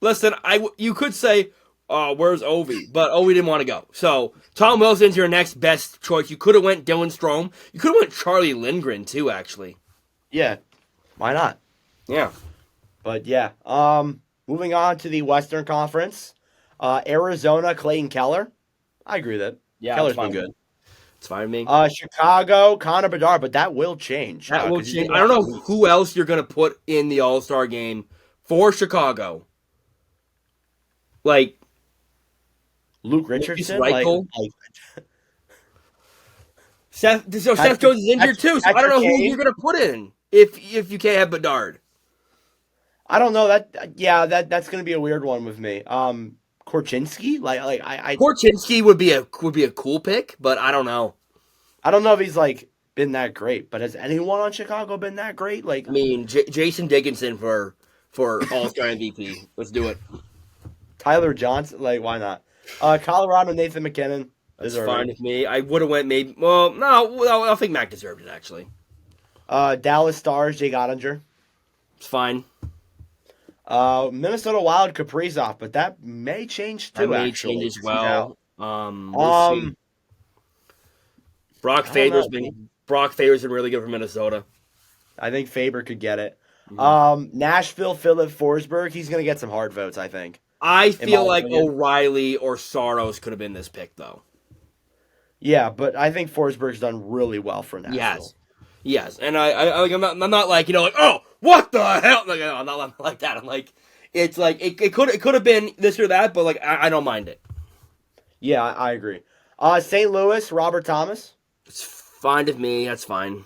Listen, you could say, where's Ovi? But Ovi didn't want to go. So Tom Wilson's your next best choice. You could have went Dylan Strome. You could have went Charlie Lindgren too, actually. Yeah, why not? Yeah. But yeah, moving on to the Western Conference. Arizona, Clayton Keller. I agree with that. Yeah, Keller's been good. It's fine with me. Chicago, Connor Bedard, but that will change. That will change. I don't know who else you're going to put in the All-Star game for Chicago. Luke Richardson? Seth Jones is injured too, so I don't know who you're going to put in if you can't have Bedard. I don't know. That's going to be a weird one with me. Korchinski? Korchinski would be a cool pick, but I don't know. I don't know if he's been that great, but has anyone on Chicago been that great? Jason Dickinson for All-Star MVP. Let's do it. Tyler Johnson, why not? Colorado, Nathan McKinnon. That's fine with me. I would have went maybe. Well, no, I think Mac deserved it actually. Dallas Stars, Jake Ottinger. It's fine. Minnesota Wild, Kaprizov, but that may change That too. may Actually, change as yeah. well. We'll see. I don't know. Brock Faber's been really good for Minnesota. I think Faber could get it. Mm-hmm. Nashville, Philip Forsberg. He's gonna get some hard votes, I think. I In my feel like opinion. O'Reilly or Saros could have been this pick though. Yeah, but I think Forsberg's done really well for Nashville. Yes, and I'm not like like oh what the hell like I'm not like that. I'm like it's like it could have been this or that, but like I don't mind it. Yeah, I agree. St. Louis, Robert Thomas. It's fine with me. That's fine.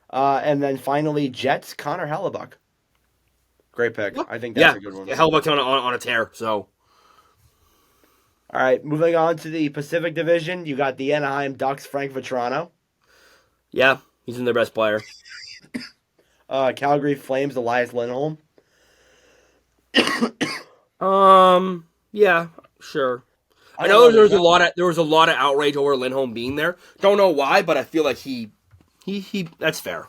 And then finally, Jets, Connor Hellebuck. Great pick. I think that's a good one. Hellbuck's on a tear. So, all right, moving on to the Pacific Division, you got the Anaheim Ducks, Frank Vetrano. Yeah, he's in their best player. Calgary Flames, Elias Lindholm. Yeah, sure. I know there was a lot of outrage over Lindholm being there. Don't know why, but I feel like he that's fair.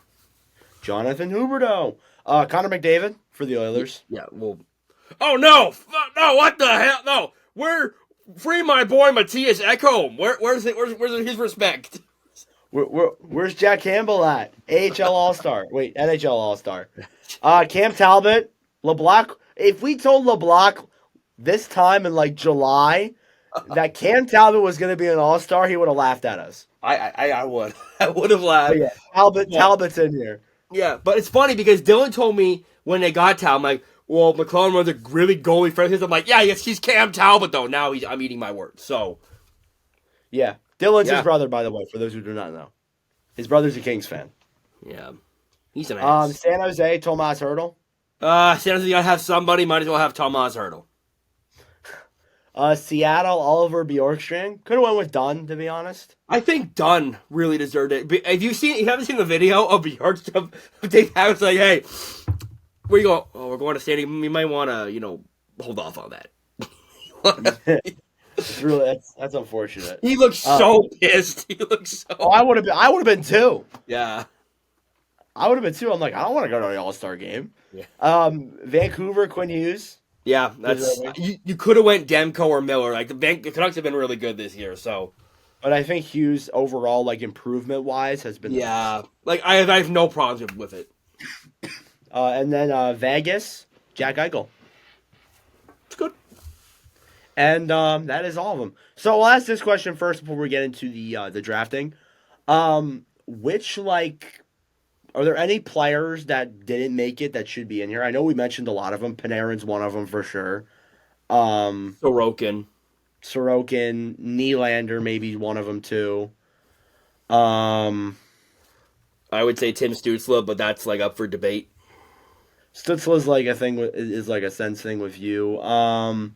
Jonathan Huberdeau. Connor McDavid for the Oilers. Yeah, well. Oh no! No! What the hell? No! Free my boy Matthias Ekholm. Where's his respect? Where's Jack Campbell at? AHL All-Star. Wait, NHL All-Star. Cam Talbot, LeBlock. If we told LeBlock this time in like July that Cam Talbot was going to be an All-Star, he would have laughed at us. I would. I would have laughed. But yeah, Talbot's in here. Yeah, but it's funny because Dylan told me when they got Talbot, I'm like, well, McClellan runs a really goalie friend. I'm like, yeah, yes, he's Cam Talbot though. Now I'm eating my words. So, yeah, Dylan's his brother, by the way. For those who do not know, his brother's a Kings fan. Yeah, he's an ass. San Jose, Tomas Hertl. San Jose gotta have somebody. Might as well have Tomas Hertl. Seattle, Oliver Bjorkstrand. Could have went with Dunn, to be honest. I think Dunn really deserved it. You haven't seen the video of Bjorkstrand? Dave Harris like, hey, where you going? Oh, we're going to stadium. You might want to, hold off on that. It's really that's unfortunate. He looks so pissed. He looks so. Oh, I would have been too. Yeah, I would have been too. I'm like, I don't want to go to the All-Star game. Yeah. Vancouver, Quinn Hughes. Yeah, that's you could have went Demko or Miller. Like the Canucks have been really good this year, so. But I think Hughes overall, like improvement wise, has been. Yeah, like I have no problems with it. And then Vegas, Jack Eichel. It's good. And that is all of them. So I'll ask this question first before we get into the drafting. Are there any players that didn't make it that should be in here? I know we mentioned a lot of them. Panarin's one of them for sure. Sorokin, Nylander, maybe one of them too. I would say Tim Stützle, but that's like up for debate. Stützle's like a thing is like a sense thing with you. I'm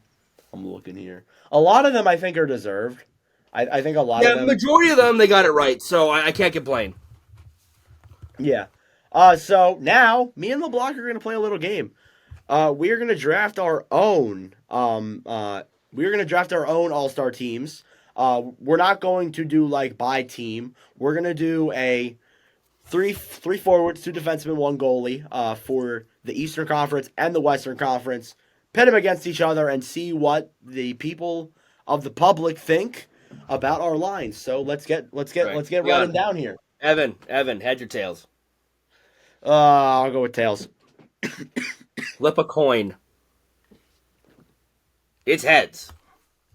looking here. A lot of them I think are deserved. I think a lot of them. Yeah, majority of them they got it right, so I can't complain. Yeah. So now me and LeBlock are going to play a little game. We are going to draft our own. We are going to draft our own All-Star teams. We're not going to do like by team. We're going to do a three forwards, 2 defensemen, 1 goalie for the Eastern Conference and the Western Conference. Pit them against each other and see what the people of the public think about our lines. So let's get running down here. Evan, heads or tails? I'll go with tails. Flip a coin. It's heads.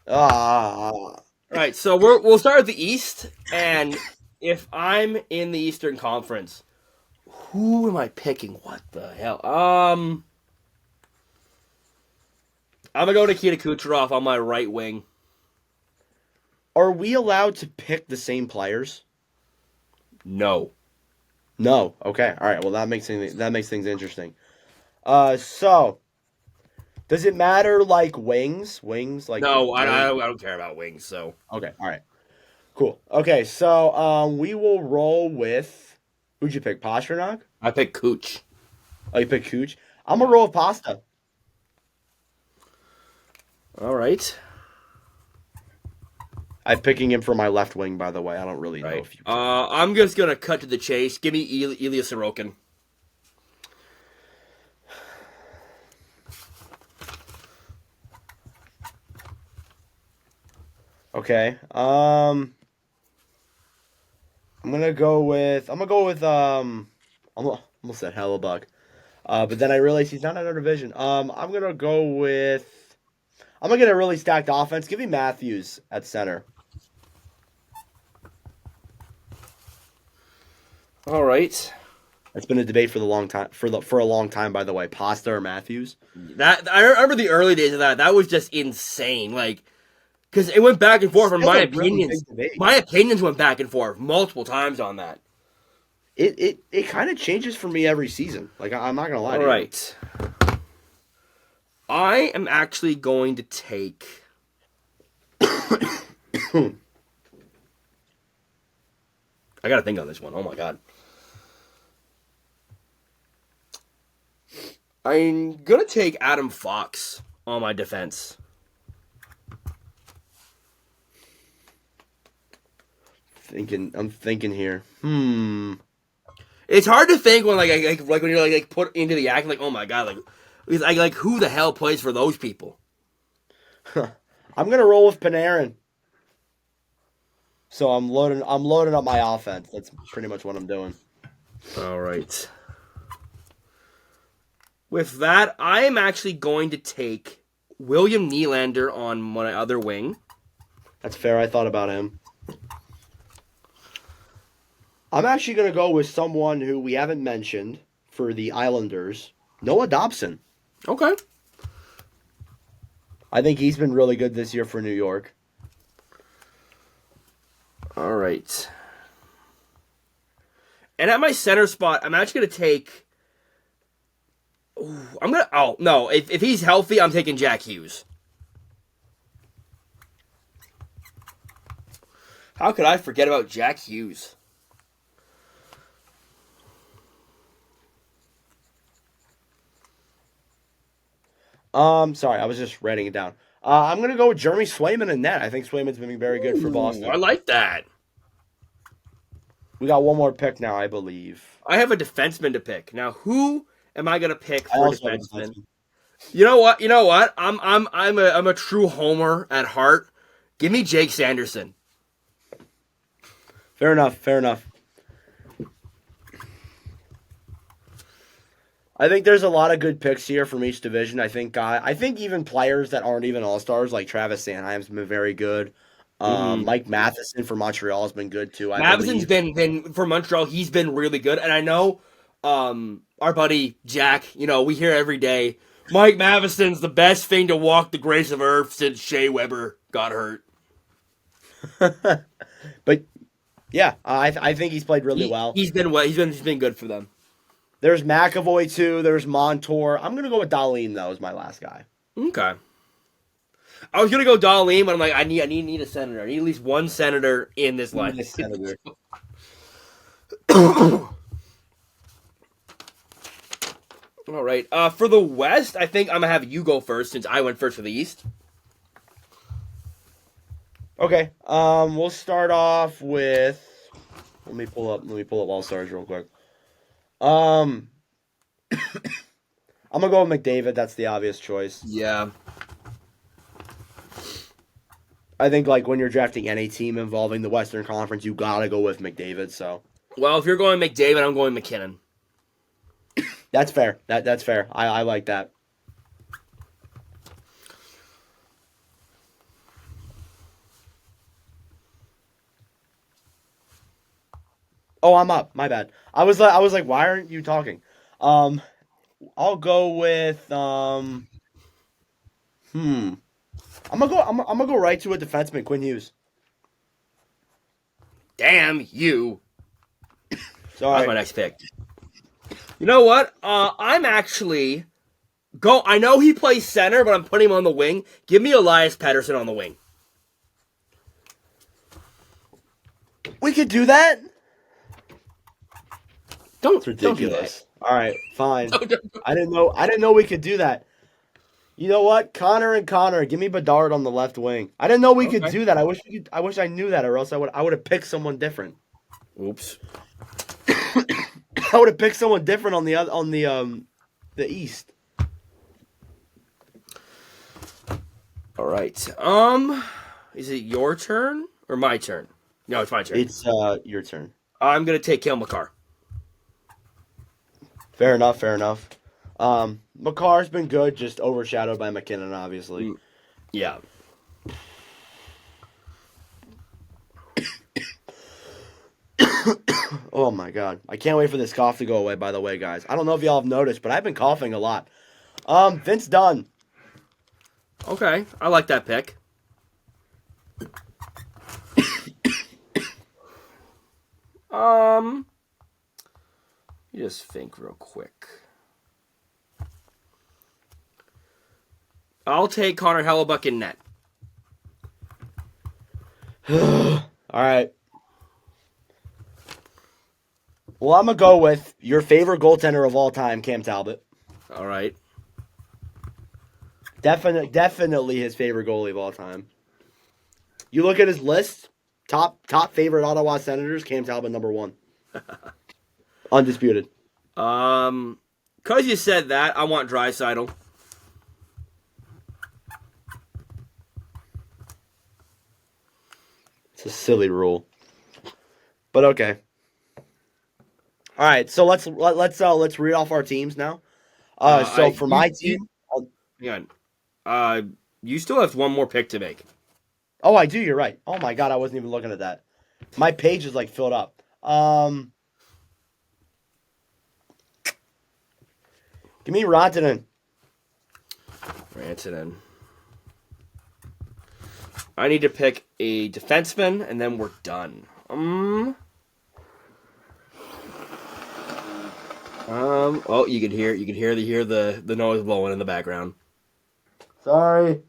All right, so we'll start with the East, and if I'm in the Eastern Conference, who am I picking? What the hell? I'm gonna go Nikita Kucherov on my right wing. Are we allowed to pick the same players? No. No. Okay. All right. Well, that makes things interesting. So does it matter like wings? Wings like no. I don't care about wings. So okay. All right. Cool. Okay. So we will roll with who'd you pick? Pastrnak? I picked Cooch. Oh, you picked Cooch. I'm gonna roll with Pasta. All right. I'm picking him for my left wing, by the way. I don't really know Right. if you. I'm just gonna cut to the chase. Give me Ilya Sorokin. Okay. I almost said Hellebuck. But then I realized he's not in our division. I'm gonna go with. I'm gonna get a really stacked offense. Give me Matthews at center. All right. That's been a debate for the long time for a long time, by the way. Pasta or Matthews? That I remember the early days of that. That was just insane. Like, because it went back and forth. And Still a really big debate. my opinions went back and forth multiple times on that. It kind of changes for me every season. Like I'm not gonna lie All to right. I am actually going to take. you. I gotta think on this one. Oh my god. I'm gonna take Adam Fox on my defense. I'm thinking here. It's hard to think when like when you're like put into the act like, oh my god, like who the hell plays for those people? I'm gonna roll with Panarin. So I'm loading up my offense. That's pretty much what I'm doing. All right. With that, I am actually going to take William Nylander on my other wing. That's fair. I thought about him. I'm actually gonna go with someone who we haven't mentioned for the Islanders, Noah Dobson. Okay. I think he's been really good this year for New York. All right. And at my center spot, I'm actually going to take. Oh, no. If he's healthy, I'm taking Jack Hughes. How could I forget about Jack Hughes? Sorry, I was just writing it down. I'm gonna go with Jeremy Swayman in net. I think Swayman's been very good for Boston. I like that. We got one more pick now, I believe. I have a defenseman to pick. Now, who am I going to pick I for also have a defenseman? defenseman. You know what? I'm a true homer at heart. Give me Jake Sanderson. Fair enough. Fair enough. I think there's a lot of good picks here from each division. I think even players that aren't even all-stars like Travis Sanheim's been very good. Mike Matheson for Montreal has been good too. Matheson's been for Montreal. He's been really good, and I know our buddy Jack. You know, we hear every day. Mike Matheson's the best thing to walk the grace of earth since Shea Weber got hurt. But yeah, I think he's played really well. He's been good for them. There's McAvoy too. There's Montour. I'm gonna go with Dahlin though as my last guy. Okay. I was gonna go Dahlin, but I'm like, I need a senator. I need at least one senator in this line. All right. For the West, I think I'm gonna have you go first since I went first for the East. Okay. We'll start off with. Let me pull up All Stars real quick. I'm gonna go with McDavid. That's the obvious choice. Yeah. I think like when you're drafting any team involving the Western Conference, you gotta go with McDavid. So. Well, if you're going McDavid, I'm going McKinnon. That's fair. That's fair. I like that. Oh, I'm up. My bad. I was like, why aren't you talking? I'll go with I'm gonna go right to a defenseman, Quinn Hughes. Damn you. Sorry. That's my next pick. You know what? I'm actually I know he plays center, but I'm putting him on the wing. Give me Elias Pettersson on the wing. We could do that. Don't It's ridiculous. do that. All right, fine. I didn't know we could do that. You know what? Connor and Connor, give me Bedard on the left wing. I didn't know we could Okay. do that. I wish I knew that, or else I would have picked someone different. Oops. I would have picked someone different on the East. All right. Is it your turn or my turn? No, it's my turn. It's your turn. I'm gonna take Kale McCarr. Fair enough. Fair enough. McCarr's been good, just overshadowed by McKinnon, obviously. Yeah. Oh my god, I can't wait for this cough to go away. By the way, guys, I don't know if y'all have noticed, but I've been coughing a lot. Vince Dunn. Okay, I like that pick. Um, you just think real quick. I'll take Connor Hellebuck in net. All right. Well, I'm gonna go with your favorite goaltender of all time, Cam Talbot. All right. Definitely his favorite goalie of all time. You look at his list, top favorite Ottawa Senators, Cam Talbot number 1. Undisputed. Cause you said that, I want Draisaitl. It's a silly rule. But okay. All right, so let's read off our teams now. For my team, Hang on. You still have one more pick to make. oh, I do. You're right. Oh my god, I wasn't even looking at that. My page is like filled up. Give me Rantanen. Rantanen. I need to pick a defenseman, and then we're done. Oh, you can hear the noise blowing in the background. Sorry.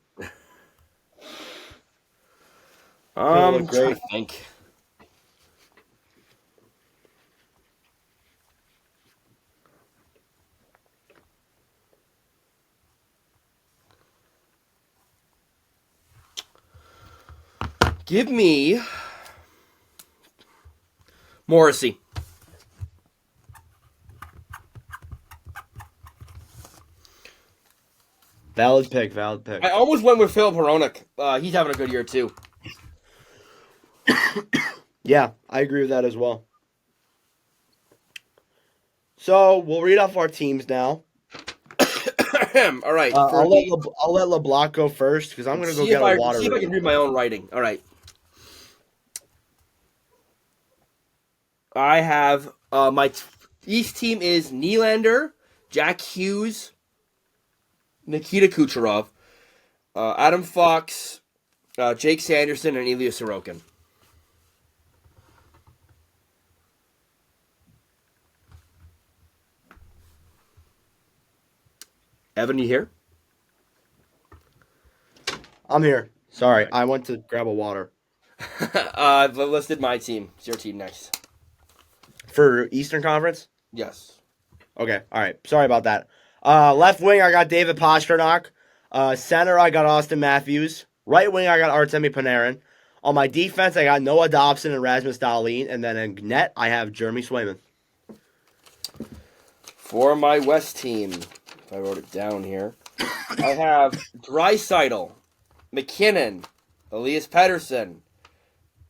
Trying to think. Give me Morrissey. Valid pick. I almost went with Philip Hronek. He's having a good year too. Yeah, I agree with that as well. So we'll read off our teams now. All right. I'll let LeBlock go first because I'm gonna go get a water. See if I can read my own writing. All right. I have my East team is Nylander, Jack Hughes, Nikita Kucherov, Adam Fox, Jake Sanderson, and Ilya Sorokin. Evan, you here? I'm here. Sorry, I went to grab a water. I've listed my team. It's your team next. For Eastern Conference? Yes. Okay, all right. Sorry about that. Left wing, I got David Pastrnak. Center, I got Austin Matthews. Right wing, I got Artemi Panarin. On my defense, I got Noah Dobson and Rasmus Dahlin. And then in net, I have Jeremy Swayman. For my West team, if I wrote it down here, I have Draisaitl, McKinnon, Elias Pettersson,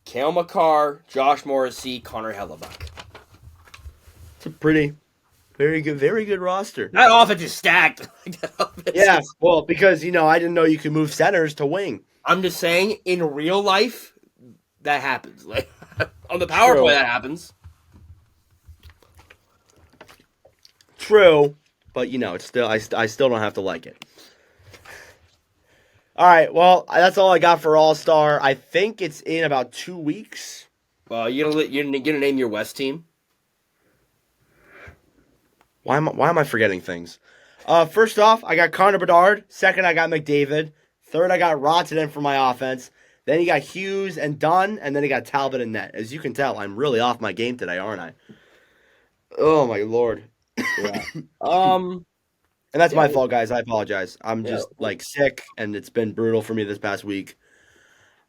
Cale McCarr, Josh Morrissey, Connor Hellebuck. It's a very good roster. That offense is stacked. Yeah, well, because, I didn't know you could move centers to wing. I'm just saying, in real life, that happens. Like on the power play, that happens. True, but it's still I still don't have to like it. All right, well, that's all I got for All Star. I think it's in about 2 weeks. You're gonna name your West team. Why am I forgetting things? First off, I got Connor Bedard. Second, I got McDavid. Third, I got Rantanen for my offense. Then you got Hughes and Dunn, and then you got Talbot and net. As you can tell, I'm really off my game today, aren't I? Oh my lord. Yeah. And that's Yeah, my fault, guys. I apologize. I'm yeah. just like sick, and it's been brutal for me this past week.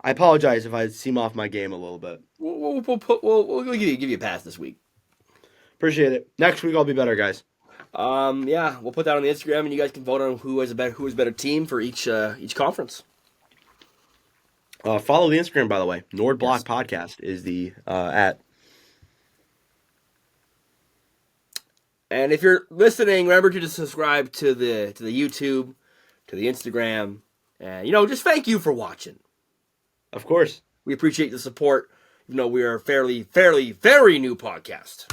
I apologize if I seem off my game a little bit. We'll give you a pass this week. Appreciate it. Next week I'll be better, guys. Yeah, we'll put that on the Instagram, and you guys can vote on who is a better team for each conference. Follow the Instagram, by the way. Nord Block Yes. Podcast is the at. And if you're listening, remember to just subscribe to the YouTube, to the Instagram, and just thank you for watching. Of course. We appreciate the support. Even though we are a very new podcast.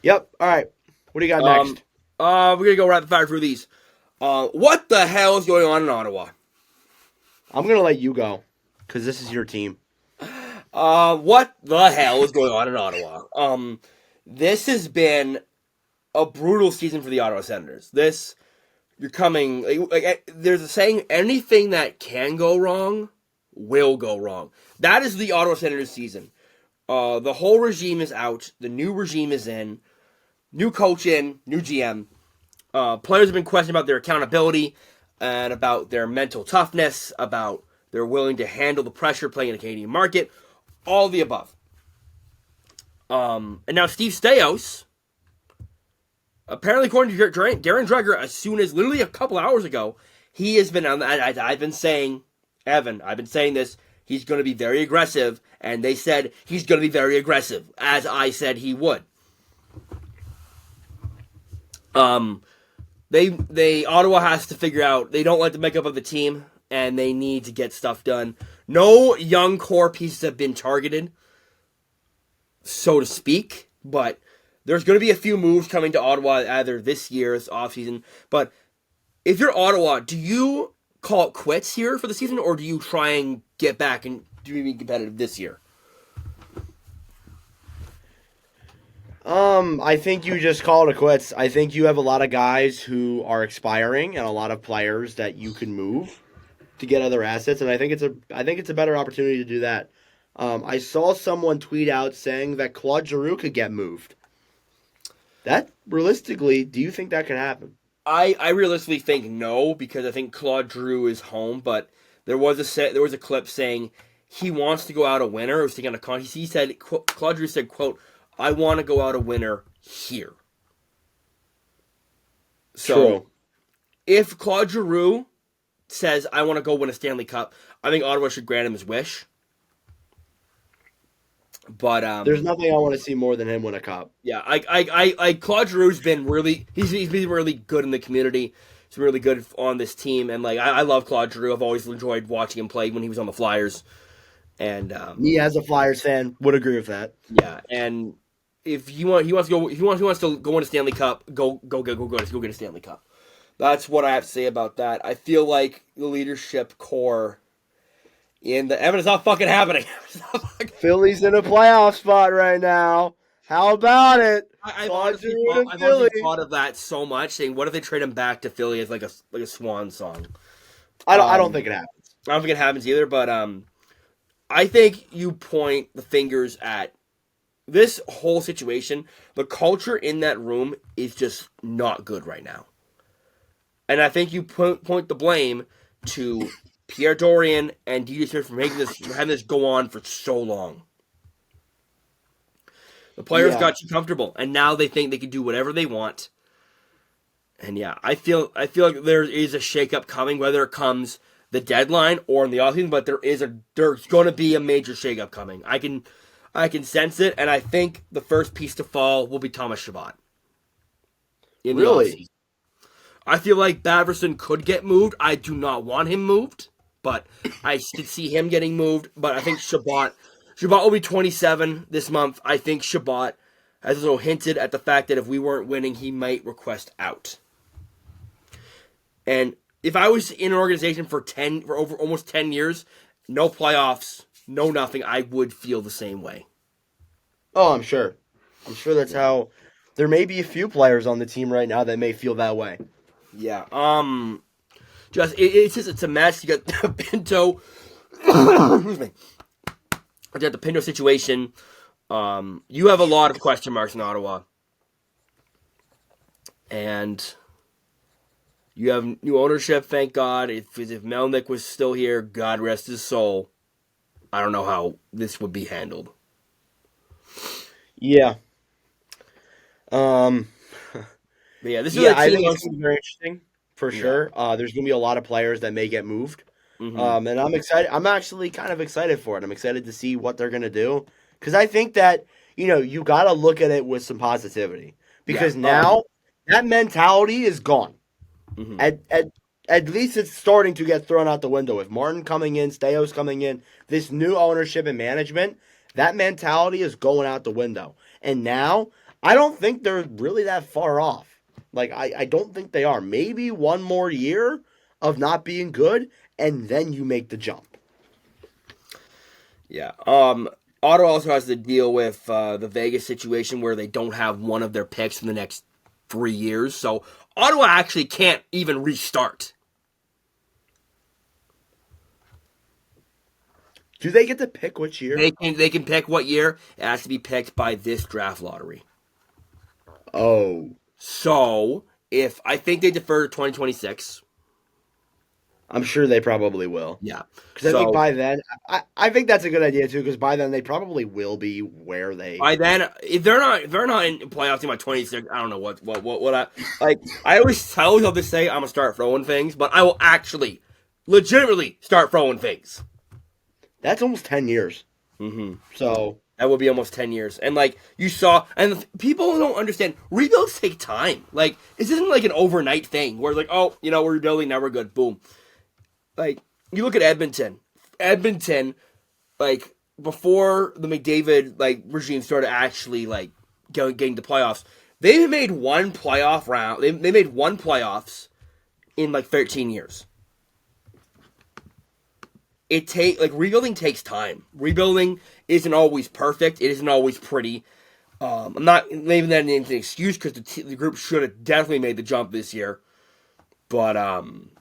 Yep. All right. What do you got next? We're gonna go rapid fire through these. What the hell is going on in Ottawa? I'm gonna let you go because this is your team. What the hell is going on in Ottawa? This has been a brutal season for the Ottawa Senators. You're coming, there's a saying, anything that can go wrong will go wrong. That is the Ottawa Senators season. The whole regime is out. The new regime is in. New coach in. New GM. Players have been questioning about their accountability and about their mental toughness, about they're willing to handle the pressure playing in the Canadian market. All the above. And now Steve Staios, apparently according to Darren Dreger, as soon as literally a couple hours ago, he has been on. I've been saying, Evan, I've been saying this. He's going to be very aggressive, and they said he's going to be very aggressive, as I said he would. Ottawa has to figure out they don't like the makeup of the team, and they need to get stuff done. No young core pieces have been targeted, so to speak, but there's going to be a few moves coming to Ottawa either this year, this offseason. But if you're Ottawa, do you call it quits here for the season, or do you try and get back and be competitive this year? I think you just call it quits. I think you have a lot of guys who are expiring and a lot of players that you can move to get other assets, and I think it's a better opportunity to do that. I saw someone tweet out saying that Claude Giroux could get moved. That realistically, do you think that could happen? I realistically think no, because I think Claude Giroux is home, but there was a clip saying he wants to go out a winner. It was taking a he said Claude Giroux said, quote, I want to go out a winner here. So True. if Claude Giroux says I want to go win a Stanley Cup, I think Ottawa should grant him his wish. But there's nothing I want to see more than him win a cup. Yeah, Claude Giroux's been he's been really good in the community. He's really good on this team, and I love Claude Giroux. I've always enjoyed watching him play when he was on the Flyers. And me as a Flyers fan would agree with that. Yeah, and if he wants to go win a Stanley Cup, go get a Stanley Cup. That's what I have to say about that. I feel like the leadership core in the Evan is not fucking happening. Philly's in a playoff spot right now. How about it? I've honestly thought of that so much. Saying, what if they trade him back to Philly as like a swan song? I don't think it happens. I don't think it happens either. But I think you point the fingers at this whole situation. The culture in that room is just not good right now, and I think you point the blame to Pierre Dorian and DJ Smith for having this go on for so long. The players got too comfortable, and now they think they can do whatever they want. And yeah, I feel like there is a shakeup coming, whether it comes the deadline or in the offseason, but there's going to be a major shakeup coming. I can sense it, and I think the first piece to fall will be Thomas Chabot. Really? I feel like Baverson could get moved. I do not want him moved, but I could see him getting moved. But I think Chabot will be 27 this month. I think Chabot has also hinted at the fact that if we weren't winning, he might request out. And if I was in an organization for over almost 10 years, no playoffs, no nothing, I would feel the same way. Oh, I'm sure. I'm sure that's how. There may be a few players on the team right now that may feel that way. Yeah. It's a mess. You got the Pinto. Excuse me. You got the Pinto situation. You have a lot of question marks in Ottawa, and You have new ownership, thank God. If Melnick was still here, God rest his soul, I don't know how this would be handled. Yeah. Um. But yeah, this is a Yeah, I team. think it's going to be very interesting for Yeah. sure. There's going to be a lot of players that may get moved. Mm-hmm. And I'm excited. I'm actually kind of excited for it. I'm excited to see what they're going to do because I think that you got to look at it with some positivity Yeah. because now that mentality is gone. Mhm. At least it's starting to get thrown out the window. With Martin coming in, Steos coming in, this new ownership and management, that mentality is going out the window. And now I don't think they're really that far off. Like I don't think they are. Maybe one more year of not being good, and then you make the jump. Yeah. Ottawa also has to deal with the Vegas situation where they don't have one of their picks in the next 3 years. So Ottawa actually can't even restart. Do they get to pick which year? They can pick what year. It has to be picked by this draft lottery. Oh, So if I think they defer to 2026. I'm sure they probably will. Yeah. Because I think So by then, I think that's a good idea too. Because by then they probably will be where they. by then, if they're not in playoff team by 26, I don't know what I like. I always have to say I'm gonna start throwing things, but I will actually, legitimately start throwing things. That's almost 10 years. Mm-hmm. So That will be almost 10 years, and like you saw, and people don't understand rebuilds take time. Like this isn't like an overnight thing where like we're rebuilding now we're good, boom. Like you look at Edmonton, like before the McDavid like regime started actually like getting the playoffs, they made one playoff round. They made one playoffs in like 13 years. Rebuilding takes time. Rebuilding isn't always perfect. It isn't always pretty. I'm not leaving that as an excuse because the group should have definitely made the jump this year. But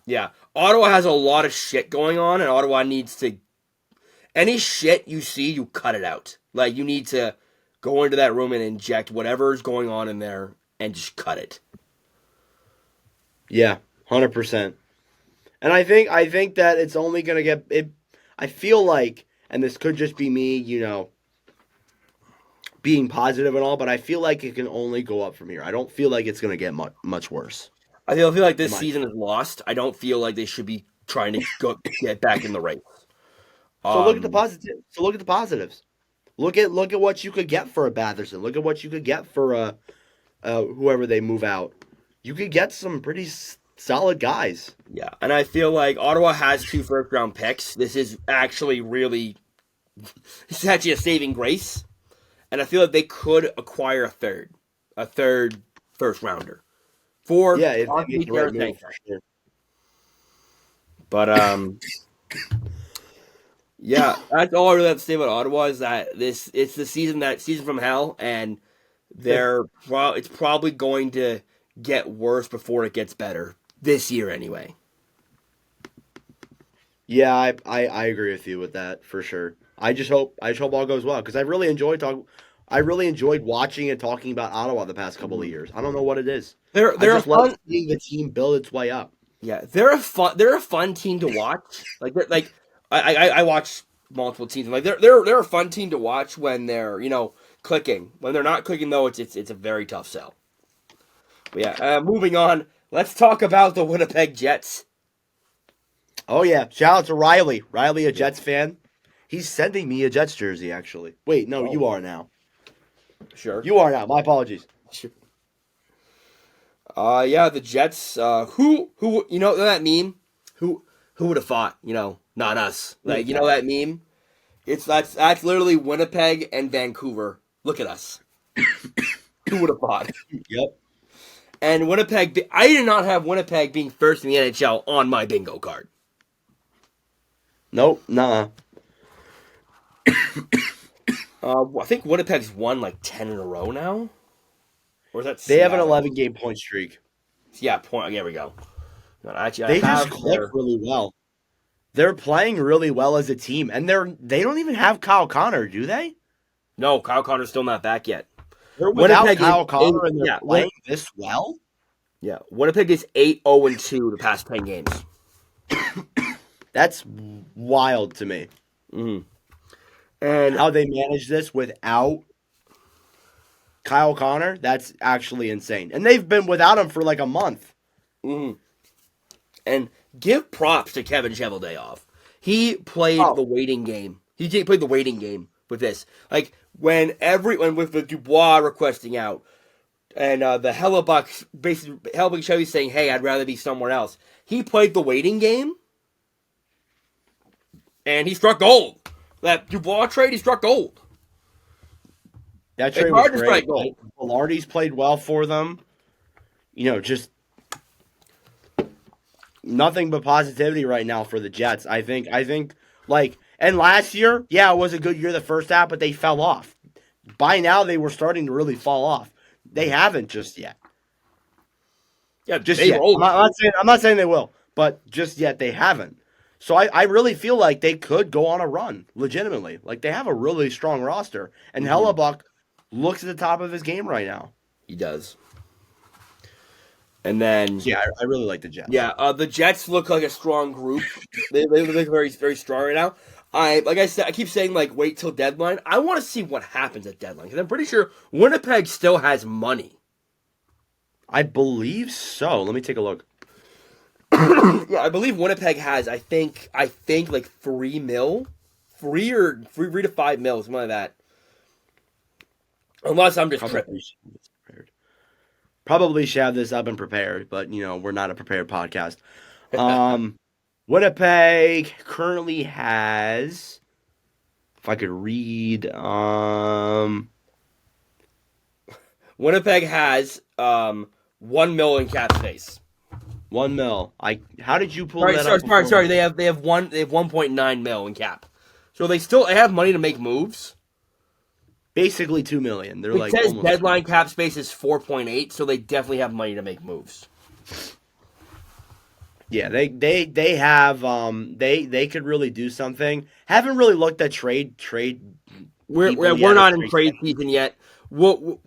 yeah, Ottawa has a lot of shit going on, and Ottawa needs to. Any shit you see, you cut it out. Like you need to go into that room and inject whatever's going on in there and just cut it. yeah, 100%. And I think that it's only gonna get it. I feel like, and this could just be me, being positive and all, but I feel like it can only go up from here. I don't feel like it's gonna get much worse. I feel like In this my season is lost. I don't feel like they should be trying to get back in the race. So look at the Um, positive. So look at the positives. Look at what you could get for a Batherson. Look at what you could get for whoever they move out. You could get some pretty solid guys. yeah, and I feel like Ottawa has 2 first-round picks. This is actually a saving grace, and I feel like they could acquire a third first rounder for Yeah, if they possibly make the right move Tarasenko. for sure. But yeah, that's all I really have to say about Ottawa is that it's the season from hell, and it's probably going to get worse before it gets better this year anyway. Yeah, I agree with you with that for sure. I just hope all goes well because I really enjoyed watching and talking about Ottawa the past couple of Mhm. years. I don't know what it is. They're I they're a just like fun seeing the team build its way up. yeah they're a fun team to watch. I watch multiple teams. Like they're a fun team to watch when they're clicking. When they're not clicking though, it's a very tough sell. But yeah, moving on. Let's talk about the Winnipeg Jets. Oh yeah, shout out to Riley. Riley, a Jets fan. He's sending me a Jets jersey actually. Wait, no, Oh, you are now. sure. You are now. My apologies. Sure. Yeah, the Jets. Who that meme? Who would have thought? Not us. Like that meme. That's literally Winnipeg and Vancouver. Look at us. Who would have thought? Yep. And Winnipeg. I did not have Winnipeg being first in the NHL on my bingo card. Nope. Nah. I think Winnipeg's won like 10 in a row now. Or is that They have an Seattle? 11-game point streak. Yeah, point. There we go. No, actually, I They just have click their. really well. They're playing really well as a team, and they don't even have Kyle Connor, do they? No, Kyle Connor's still not back yet. They're without Winnipeg Kyle Connor, and they're yeah, playing this well. Yeah, Winnipeg is 8-0-2 the past 10 games. That's wild to me. Mm-hmm. And how they manage this without Kyle Connor, that's actually insane. And they've been without him for like a month. mm-hmm. And give props to Kevin Cheveldayoff. He played the waiting game. He played the waiting game with this. Like when with the Dubois requesting out, and the Hellebuck basically Chevy saying, "Hey, I'd rather be somewhere else." He played the waiting game, and he struck gold. That Dubois trade, he struck gold. That trade was great. Velarde's played well for them. Just nothing but positivity right now for the Jets. I think and last year, yeah, it was a good year the first half, but they fell off. By now they were starting to really fall off. They haven't just yet. Yeah, just yet. I'm not saying they will, but just yet they haven't. So I really feel like they could go on a run, legitimately. Like they have a really strong roster. And Hellebuck looks at the top of his game right now. He does. And then I really like the Jets. Yeah, the Jets look like a strong group. they look very, very strong right now. Like I said, I keep saying wait till deadline. I want to see what happens at deadline because I'm pretty sure Winnipeg still has money. I believe so. Let me take a look. Yeah, I believe Winnipeg has. I think like $3 million, $3 to $5 million, something like that. Unless I'm just tripping. Probably should have this up and prepared, but we're not a prepared podcast. Winnipeg currently has, if I could read, Winnipeg has $1 million cap space. $1 million. How did you pull that up? Sorry. They have 1.9 million in cap. So they have money to make moves. Basically $2 million. It says deadline cap space is 4.8, so they definitely have money to make moves. Yeah, they have they could really do something. Haven't really looked at trade. We're not in trade season yet. When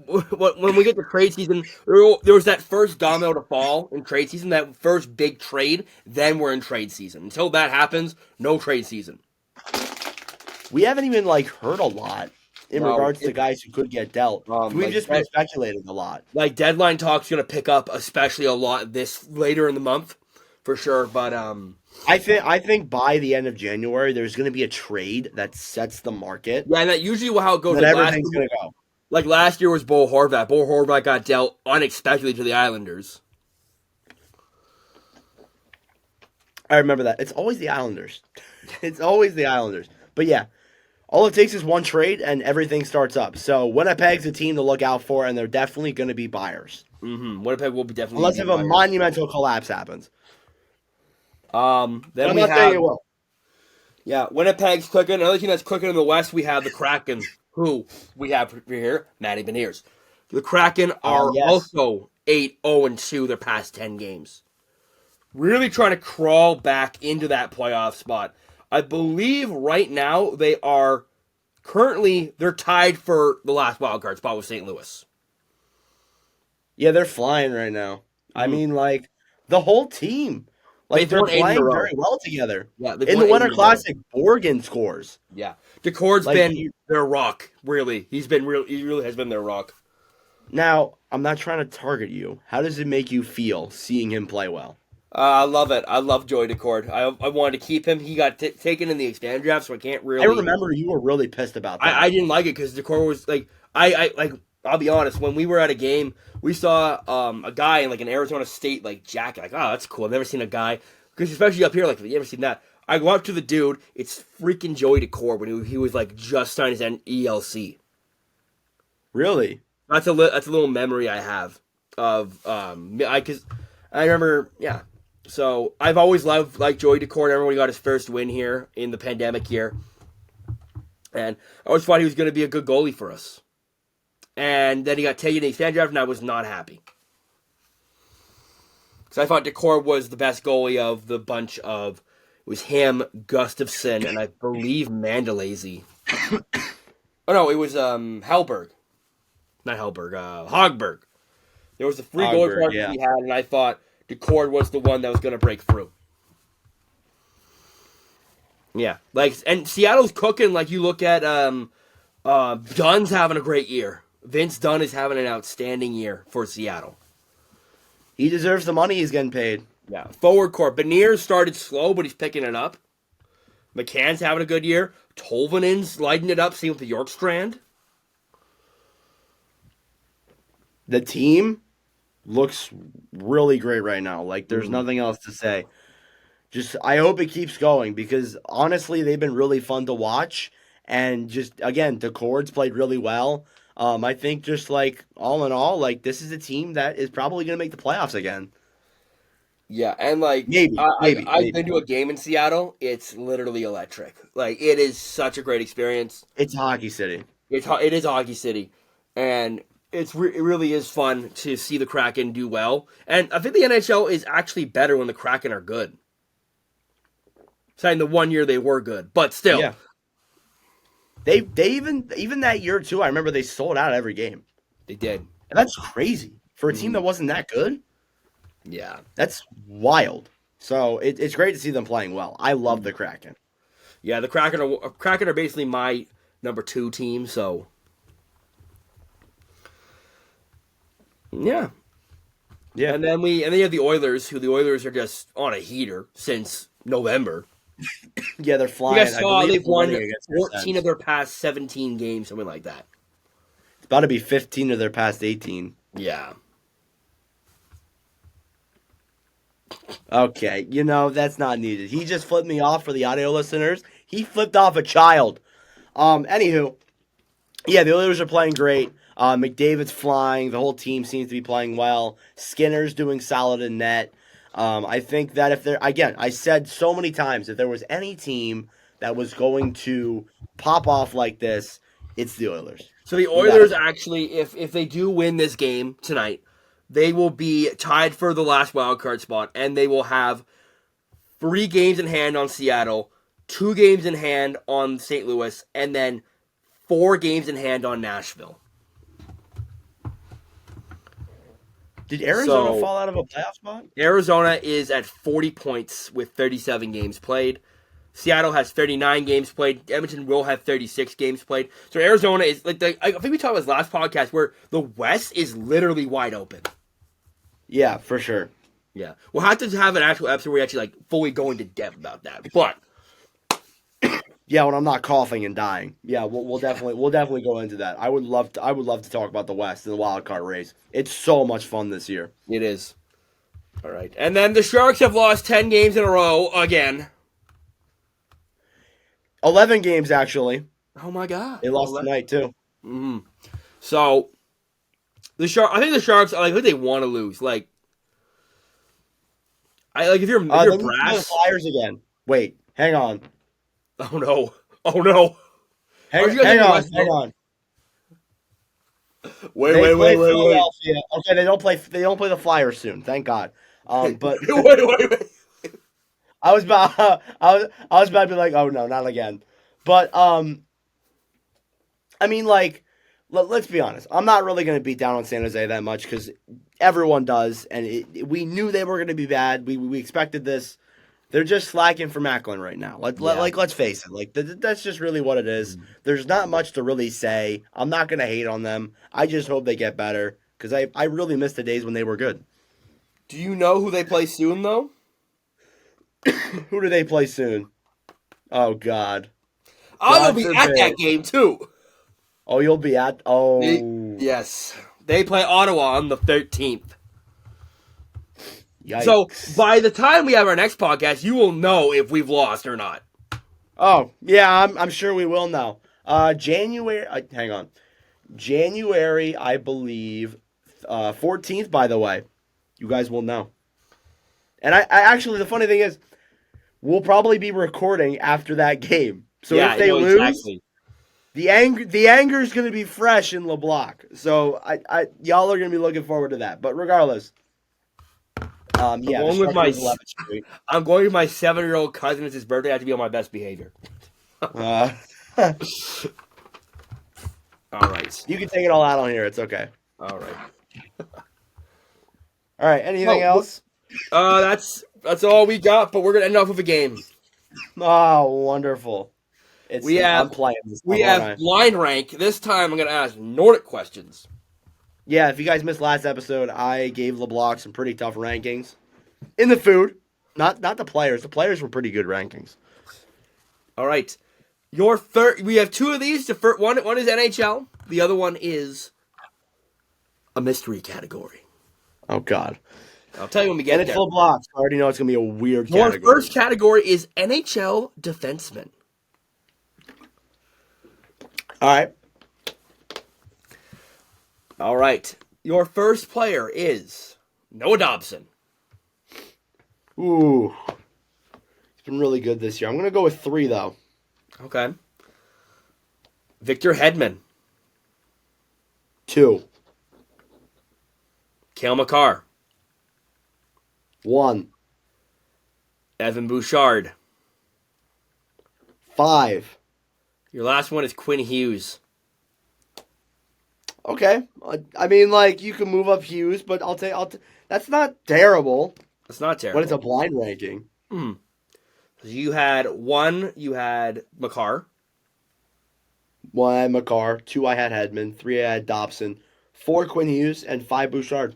we get to trade season, there was that first domino to fall in trade season, that first big trade. Then we're in trade season. Until that happens, no trade season. We haven't even heard a lot in regards to guys who could get dealt. We've just been speculating a lot. Deadline talk's going to pick up, especially a lot this later in the month, for sure. But I think by the end of January, there's going to be a trade that sets the market. Yeah, and that usually how it goes. Everything's going to go. Like last year was Bo Horvat. Bo Horvat got dealt unexpectedly to the Islanders. I remember that. It's always the Islanders. But yeah, all it takes is one trade and everything starts up. So Winnipeg's a team to look out for, and they're definitely going to be buyers. Mm-hmm. Winnipeg will be definitely unless if a monumental collapse happens. Then I'm not saying it will. Yeah, Winnipeg's cooking. Another team that's cooking in the West, we have the Kraken, who we have here, Matty Beniers. The Kraken are also 8-0-2 their past 10 games. Really trying to crawl back into that playoff spot. I believe right now they're tied for the last wildcard spot with St. Louis. Yeah, they're flying right now. Mm-hmm. I mean, the whole team. They're playing very well together. Yeah, in the Winter Classic, Borgen scores. Yeah, Decord's been their rock. Really, he really has been their rock. Now, I'm not trying to target you. How does it make you feel seeing him play well? I love it. I love Joey Decord. I wanted to keep him. He got taken in the expansion draft, so I can't really. I remember you were really pissed about that. I didn't like it because Decord was I'll be honest. When we were at a game, we saw a guy in an Arizona State jacket. Oh, that's cool. I've never seen a guy, because especially up here, you ever seen that? I go up to the dude. It's freaking Joey Decord when he was just signed his ELC. Really? That's a little memory I have of because I remember So I've always loved Joey Decord. I remember when he got his first win here in the pandemic year, and I always thought he was going to be a good goalie for us. And then he got taken in the expansion draft, and I was not happy. Because I thought Decord was the best goalie of the bunch of... It was him, Gustafsson, and I believe Mandalese. Oh, no, it was Hellberg. Not Hellberg, Hogberg. There was a free goalie Ogberg, partnership we had, and I thought DeCord was the one that was going to break through. Yeah, and Seattle's cooking. Like you look at Dunn's having a great year. Vince Dunn is having an outstanding year for Seattle. He deserves the money he's getting paid. Yeah, forward core. Beniers started slow, but he's picking it up. McCann's having a good year. Tolvanen's lighting it up. Same with the Yorkstrand. The team looks really great right now. Like, there's nothing else to say. Just, I hope it keeps going because, honestly, they've been really fun to watch. And just, again, the Cords played really well. I think just, like, all in all, like, this is a team that is probably going to make the playoffs again. Yeah, and, like, Maybe. I've been to a game in Seattle. It's literally electric. Like, it is such a great experience. It's Hockey City. It is Hockey City. And it really is fun to see the Kraken do well. And I think the NHL is actually better when the Kraken are good. Saying the 1 year they were good, but still. Yeah. They even that year too, I remember they sold out every game. They did. And that's crazy. For a team that wasn't that good. Yeah. That's wild. So it's great to see them playing well. I love the Kraken. Yeah, the Kraken are basically my number 2 team, so yeah. Yeah. And then you have the Oilers, who the Oilers are just on a heater since November. Yeah, they're flying. You guys saw they've won against 14 of their past 17 games, something like that. It's about to be 15 of their past 18. Yeah. Okay, that's not needed. He just flipped me off for the audio listeners. He flipped off a child. Anywho, yeah, the Oilers are playing great. McDavid's flying. The whole team seems to be playing well. Skinner's doing solid in net. I think that if there, again, I said so many times, if there was any team that was going to pop off like this, it's the Oilers. So the Oilers actually, if they do win this game tonight, they will be tied for the last wild card spot, and they will have 3 games in hand on Seattle, 2 games in hand on St. Louis, and then 4 games in hand on Nashville. Did Arizona fall out of a playoff spot? Arizona is at 40 points with 37 games played. Seattle has 39 games played. Edmonton will have 36 games played. So Arizona is I think we talked about this last podcast where the West is literally wide open. Yeah, for sure. Yeah, we'll have to have an actual episode where we actually fully go into depth about that. But yeah, when I'm not coughing and dying. Yeah, we'll definitely go into that. I would love to talk about the West and the wild card race. It's so much fun this year. It is. All right, and then the Sharks have lost 10 games in a row again. 11 games actually. Oh my God! They lost tonight too. Mm-hmm. So I think the Sharks. I think they want to lose. If you're the brass. Flyers again. Wait, hang on. Oh no! Oh no! Hang on. Wait. Okay, they don't play the Flyers soon. Thank God. But wait. I was about to be like, oh no, not again. But I mean, let's be honest. I'm not really going to beat down on San Jose that much because everyone does, and we knew they were going to be bad. We expected this. They're just slacking for Macklin right now. Let's face it. That's just really what it is. There's not much to really say. I'm not going to hate on them. I just hope they get better because I really miss the days when they were good. Do you know who they play soon, though? Who do they play soon? Oh, God. I'll be at that game, too. Oh, you'll be at... Oh. Yes. They play Ottawa on the 13th. Yikes. So, by the time we have our next podcast, you will know if we've lost or not. Oh, yeah, I'm sure we will now. January... hang on. January, I believe, 14th, by the way. You guys will know. And I actually, the funny thing is, we'll probably be recording after that game. So if they lose, exactly. the anger is going to be fresh in Leblock. So y'all are going to be looking forward to that. But regardless, I'm going with my 7-year-old cousin. It's his birthday. I have to be on my best behavior. All right. You can take it all out on here. It's okay. All right. All right. Anything Oh, else? that's all we got. But we're gonna end off with a game. Oh, wonderful. We have I'm playing this we time, aren't have I? blind rank. This time I'm gonna ask Nordic questions. Yeah. If you guys missed last episode, I gave LeBlock some pretty tough rankings in the food. Not the players. The players were pretty good rankings. All right, your third. We have two of these. The first one is NHL. The other one is a mystery category. Oh God. I'll tell you when we And get it's there. full blocks. I already know it's gonna be a weird Your category. first category is NHL defenseman. All right. All right. Your first player is Noah Dobson. Ooh. It's been really good this year. I'm gonna go with 3 though. Okay. Victor Hedman. 2. Cale Makar. 1. Evan Bouchard. 5. Your last one is Quinn Hughes. Okay. I mean, like you can move up Hughes, but that's not terrible. That's not terrible. But it's a blind ranking. You had Makar. 1 I had Makar, 2 I had Hedman, 3 I had Dobson, 4 Quinn Hughes, and 5 Bouchard.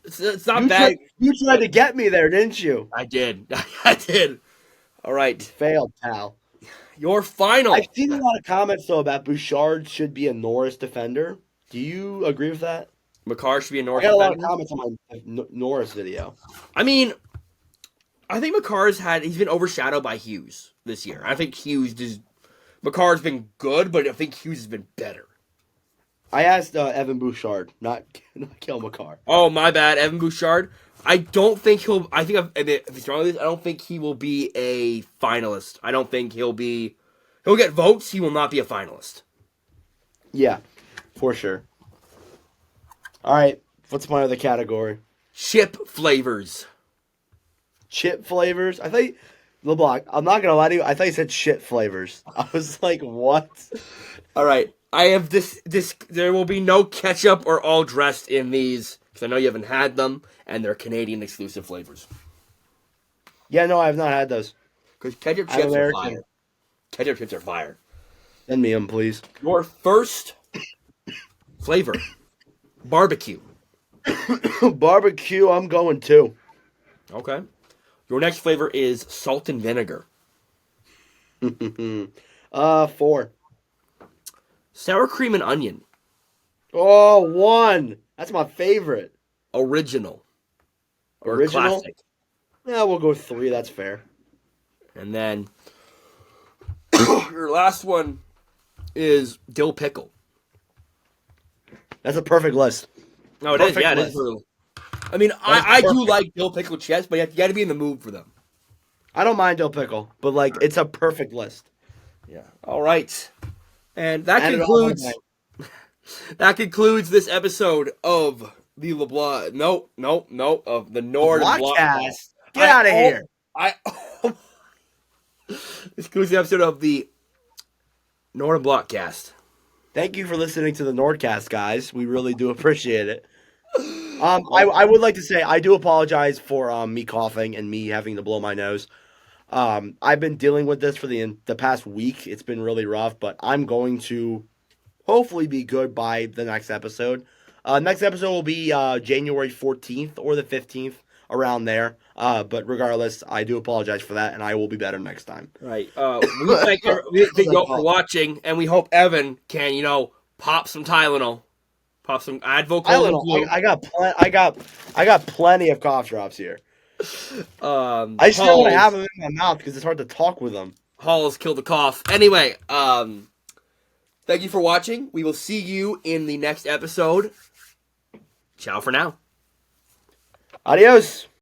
It's not bad. You tried to get me there, didn't you? I did. I did. All right. Failed, pal. Your final. I've seen a lot of comments though about Bouchard should be a Norris defender. Do you agree with that? Makar should be a I North got a lot of defender. comments on my Norris video. I mean, I think he's been overshadowed by Hughes this year. I think Makar's been good, but I think Hughes has been better. I asked Evan Bouchard, not Cale Makar. Oh, my bad, Evan Bouchard. I don't think he'll. I think if he's wrong with this, I don't think he will be a finalist. I don't think he'll be. He'll get votes. He will not be a finalist. Yeah, for sure. All right, what's my other category? Chip flavors. Chip flavors. I thought LeBlanc. I'm not gonna lie to you. I thought you said shit flavors. I was like, what? All right, I have this. There will be no ketchup or all dressed in these because I know you haven't had them, and they're Canadian exclusive flavors. Yeah, no, I have not had those. Because ketchup I'm chips are American. fire. Ketchup chips are fire. Send me them, please. Your first flavor, barbecue. Barbecue. I'm going too. Okay. Your next flavor is salt and vinegar. 4. Sour cream and onion. Oh, 1. That's my favorite. Original. Or Original? classic. Yeah, we'll go 3. That's fair. And then your last one is dill pickle. That's a perfect list. No, it is. Perfect Yeah, it list. is. Really. I mean, I do like dill pickle chips, but you got to be in the mood for them. I don't mind dill pickle, but like it's a perfect list. Yeah. All right. And that Add it all concludes in. that concludes this episode of the LeBlanc. No, of the Nordic Leblock. Blockcast. Get out of here. This concludes the episode of the Nordic Blockcast. Thank you for listening to the Nordcast, guys. We really do appreciate it. I would like to say I do apologize for me coughing and me having to blow my nose. I've been dealing with this for the past week. It's been really rough, but I'm going to hopefully be good by the next episode. Next episode will be January 14th or the 15th, around there. But regardless, I do apologize for that, and I will be better next time. Right. We thank you all for watching, and we hope Evan can, pop some Tylenol. Pop some Advil. I got plenty of cough drops here. I still want to have them in my mouth because it's hard to talk with them. Halls kill the cough. Anyway, thank you for watching. We will see you in the next episode. Ciao for now. Adios.